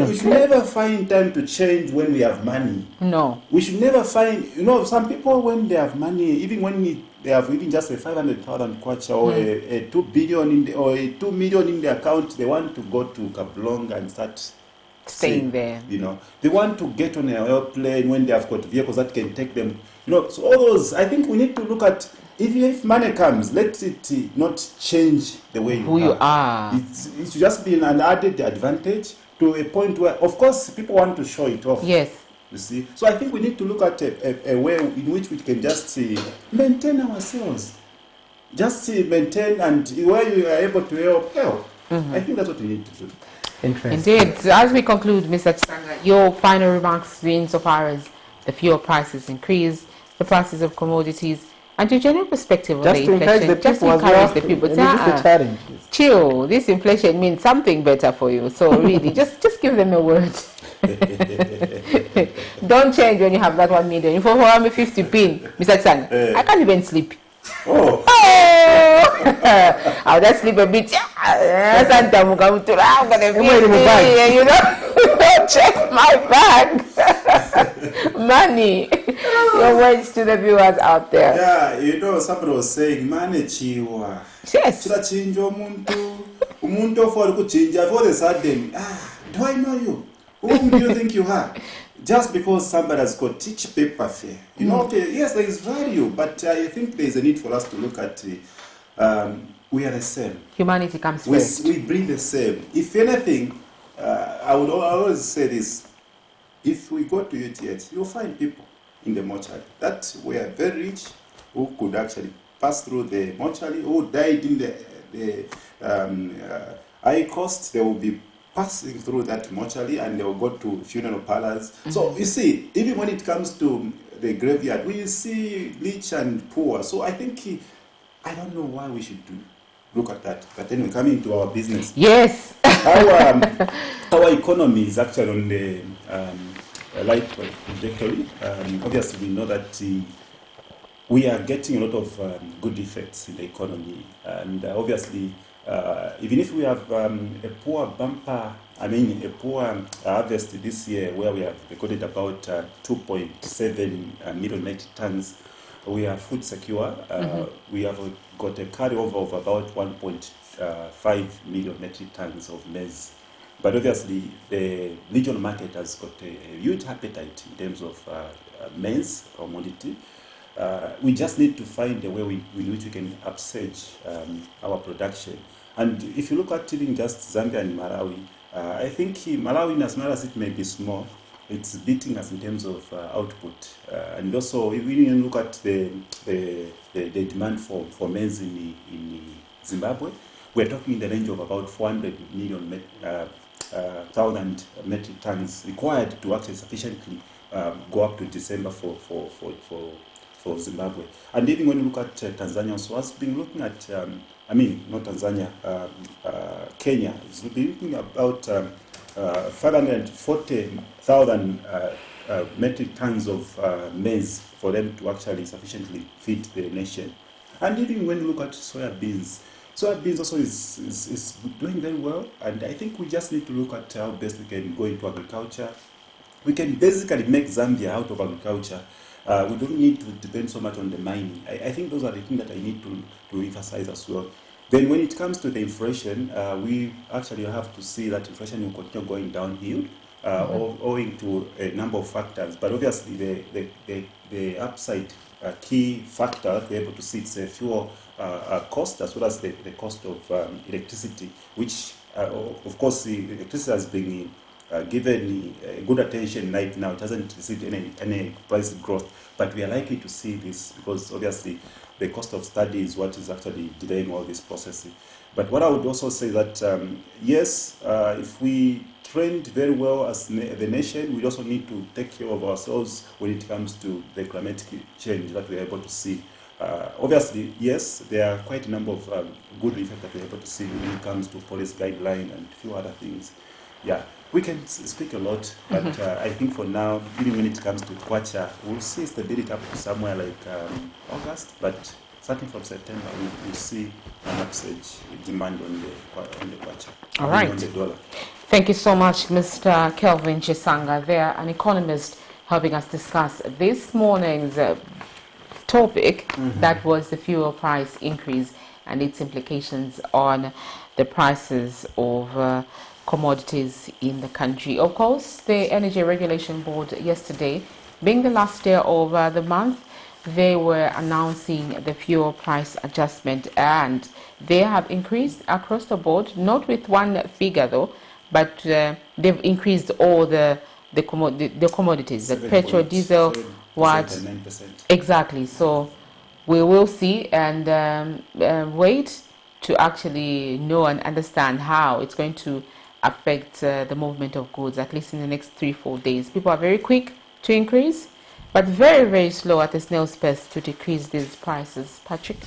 We should never find time to change when we have money. No. We should never find, you know, some people when they have money, even when they have even just a 500,000 kwacha or a 2 billion or a 2 million in their account, they want to go to Kablong and start staying there. You know, they want to get on an airplane when they have got vehicles that can take them. You know, so all those, I think we need to look at, if money comes, let it not change the way you are. It should just be an added advantage to a point where, of course, people want to show it off. Yes. You see? So I think we need to look at a way in which we can just maintain ourselves. Just maintain, and where you are able to help. I think that's what we need to do. Indeed. So as we conclude, Mr. Chisanga, your final remarks insofar as the fuel prices increase, the prices of commodities, and your general perspective of the inflation. Just to encourage the people. Chill. This inflation means something better for you. So really, just give them a word. Don't change when you have that 1 million. If you have me 50 pin, Mr. Chisanga, I can't even sleep. I'll just sleep a bit. I'm gonna you know, don't check my bag. Money. Your words to the viewers out there. Yeah, you know, somebody was saying, money chiwa. Yes. Umuntu for kuchinja for the sudden. Do I know you? Whom do you think you are? Just because somebody has got teach paper fair. You know, okay, yes, there is value, but I think there is a need for us to look at we are the same. Humanity comes first. We bring the same. If anything, I would always say this. If we go to UTH, you'll find people in the mortuary that were very rich, who could actually pass through the mortuary, who died in the high cost. They will be passing through that mortuary and they will go to funeral parlors. So you see, even when it comes to the graveyard, we see rich and poor. So I think, I don't know why we should look at that. But anyway, coming to our business. Yes. Our economy is actually on the light trajectory. Obviously, we know that we are getting a lot of good effects in the economy. And obviously, even if we have a poor poor harvest this year, where we have recorded about 2.7 million metric tons, we are food secure. We have got a carryover of about 1.5 million metric tons of maize. But obviously, the regional market has got a huge appetite in terms of maize commodity. We just need to find a way in which we can upsurge our production. And if you look at even just Zambia and Malawi, I think Malawi, as much as it may be small, it's beating us in terms of output. And also, if we look at the demand for maize in Zimbabwe, we're talking in the range of about 400,000 metric tons required to actually sufficiently go up to December for Zimbabwe. And even when you look at Tanzania, so has been looking at, not Tanzania, Kenya, has been looking about 540,000 metric tons of maize for them to actually sufficiently feed the nation. And even when you look at soybeans also is doing very well, and I think we just need to look at how best we can go into agriculture. We can basically make Zambia out of agriculture. We don't need to depend so much on the mining. I think those are the things that I need to emphasize as well. Then when it comes to the inflation, we actually have to see that inflation will continue going downhill, owing to a number of factors. But obviously the upside key factor that we're able to see is fuel cost, as well as the cost of electricity, which of course the electricity has been given good attention right now. It hasn't received any price growth, but we are likely to see this because obviously the cost of study is what is actually delaying all this processing. But what I would also say that yes, if we trend very well as the nation, we also need to take care of ourselves when it comes to the climatic change that we are able to see. Obviously, yes, there are quite a number of good effects that we are able to see when it comes to policy guideline and a few other things. Yeah, we can speak a lot, but I think for now, even when it comes to kwacha, we'll see stability up to somewhere like August, but starting from September, we'll see an upsurge demand on the kwacha. All right. On the dollar. Thank you so much, Mr. Kelvin Chisanga. There, an economist helping us discuss this morning's topic, that was the fuel price increase and its implications on the prices of commodities in the country. Of course, the Energy Regulation Board yesterday, being the last day of the month, they were announcing the fuel price adjustment, and they have increased across the board, not with one figure though, but they've increased all the commodities, the petrol, diesel, what 9%. exactly. So we will see and wait to actually know and understand how it's going to affect the movement of goods, at least in the next 3-4 days. People are very quick to increase, but very, very slow at a snail's pace to decrease these prices. Patrick?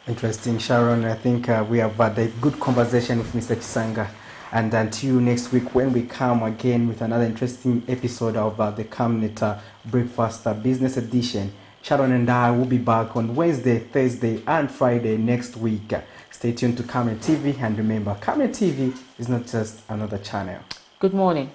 Interesting, Sharon. I think we have had a good conversation with Mr. Chisanga. And until next week, when we come again with another interesting episode of the Camnet Breakfast Business Edition, Sharon and I will be back on Wednesday, Thursday, and Friday next week. Stay tuned to Camnet TV, and remember, Camnet TV is not just another channel. Good morning.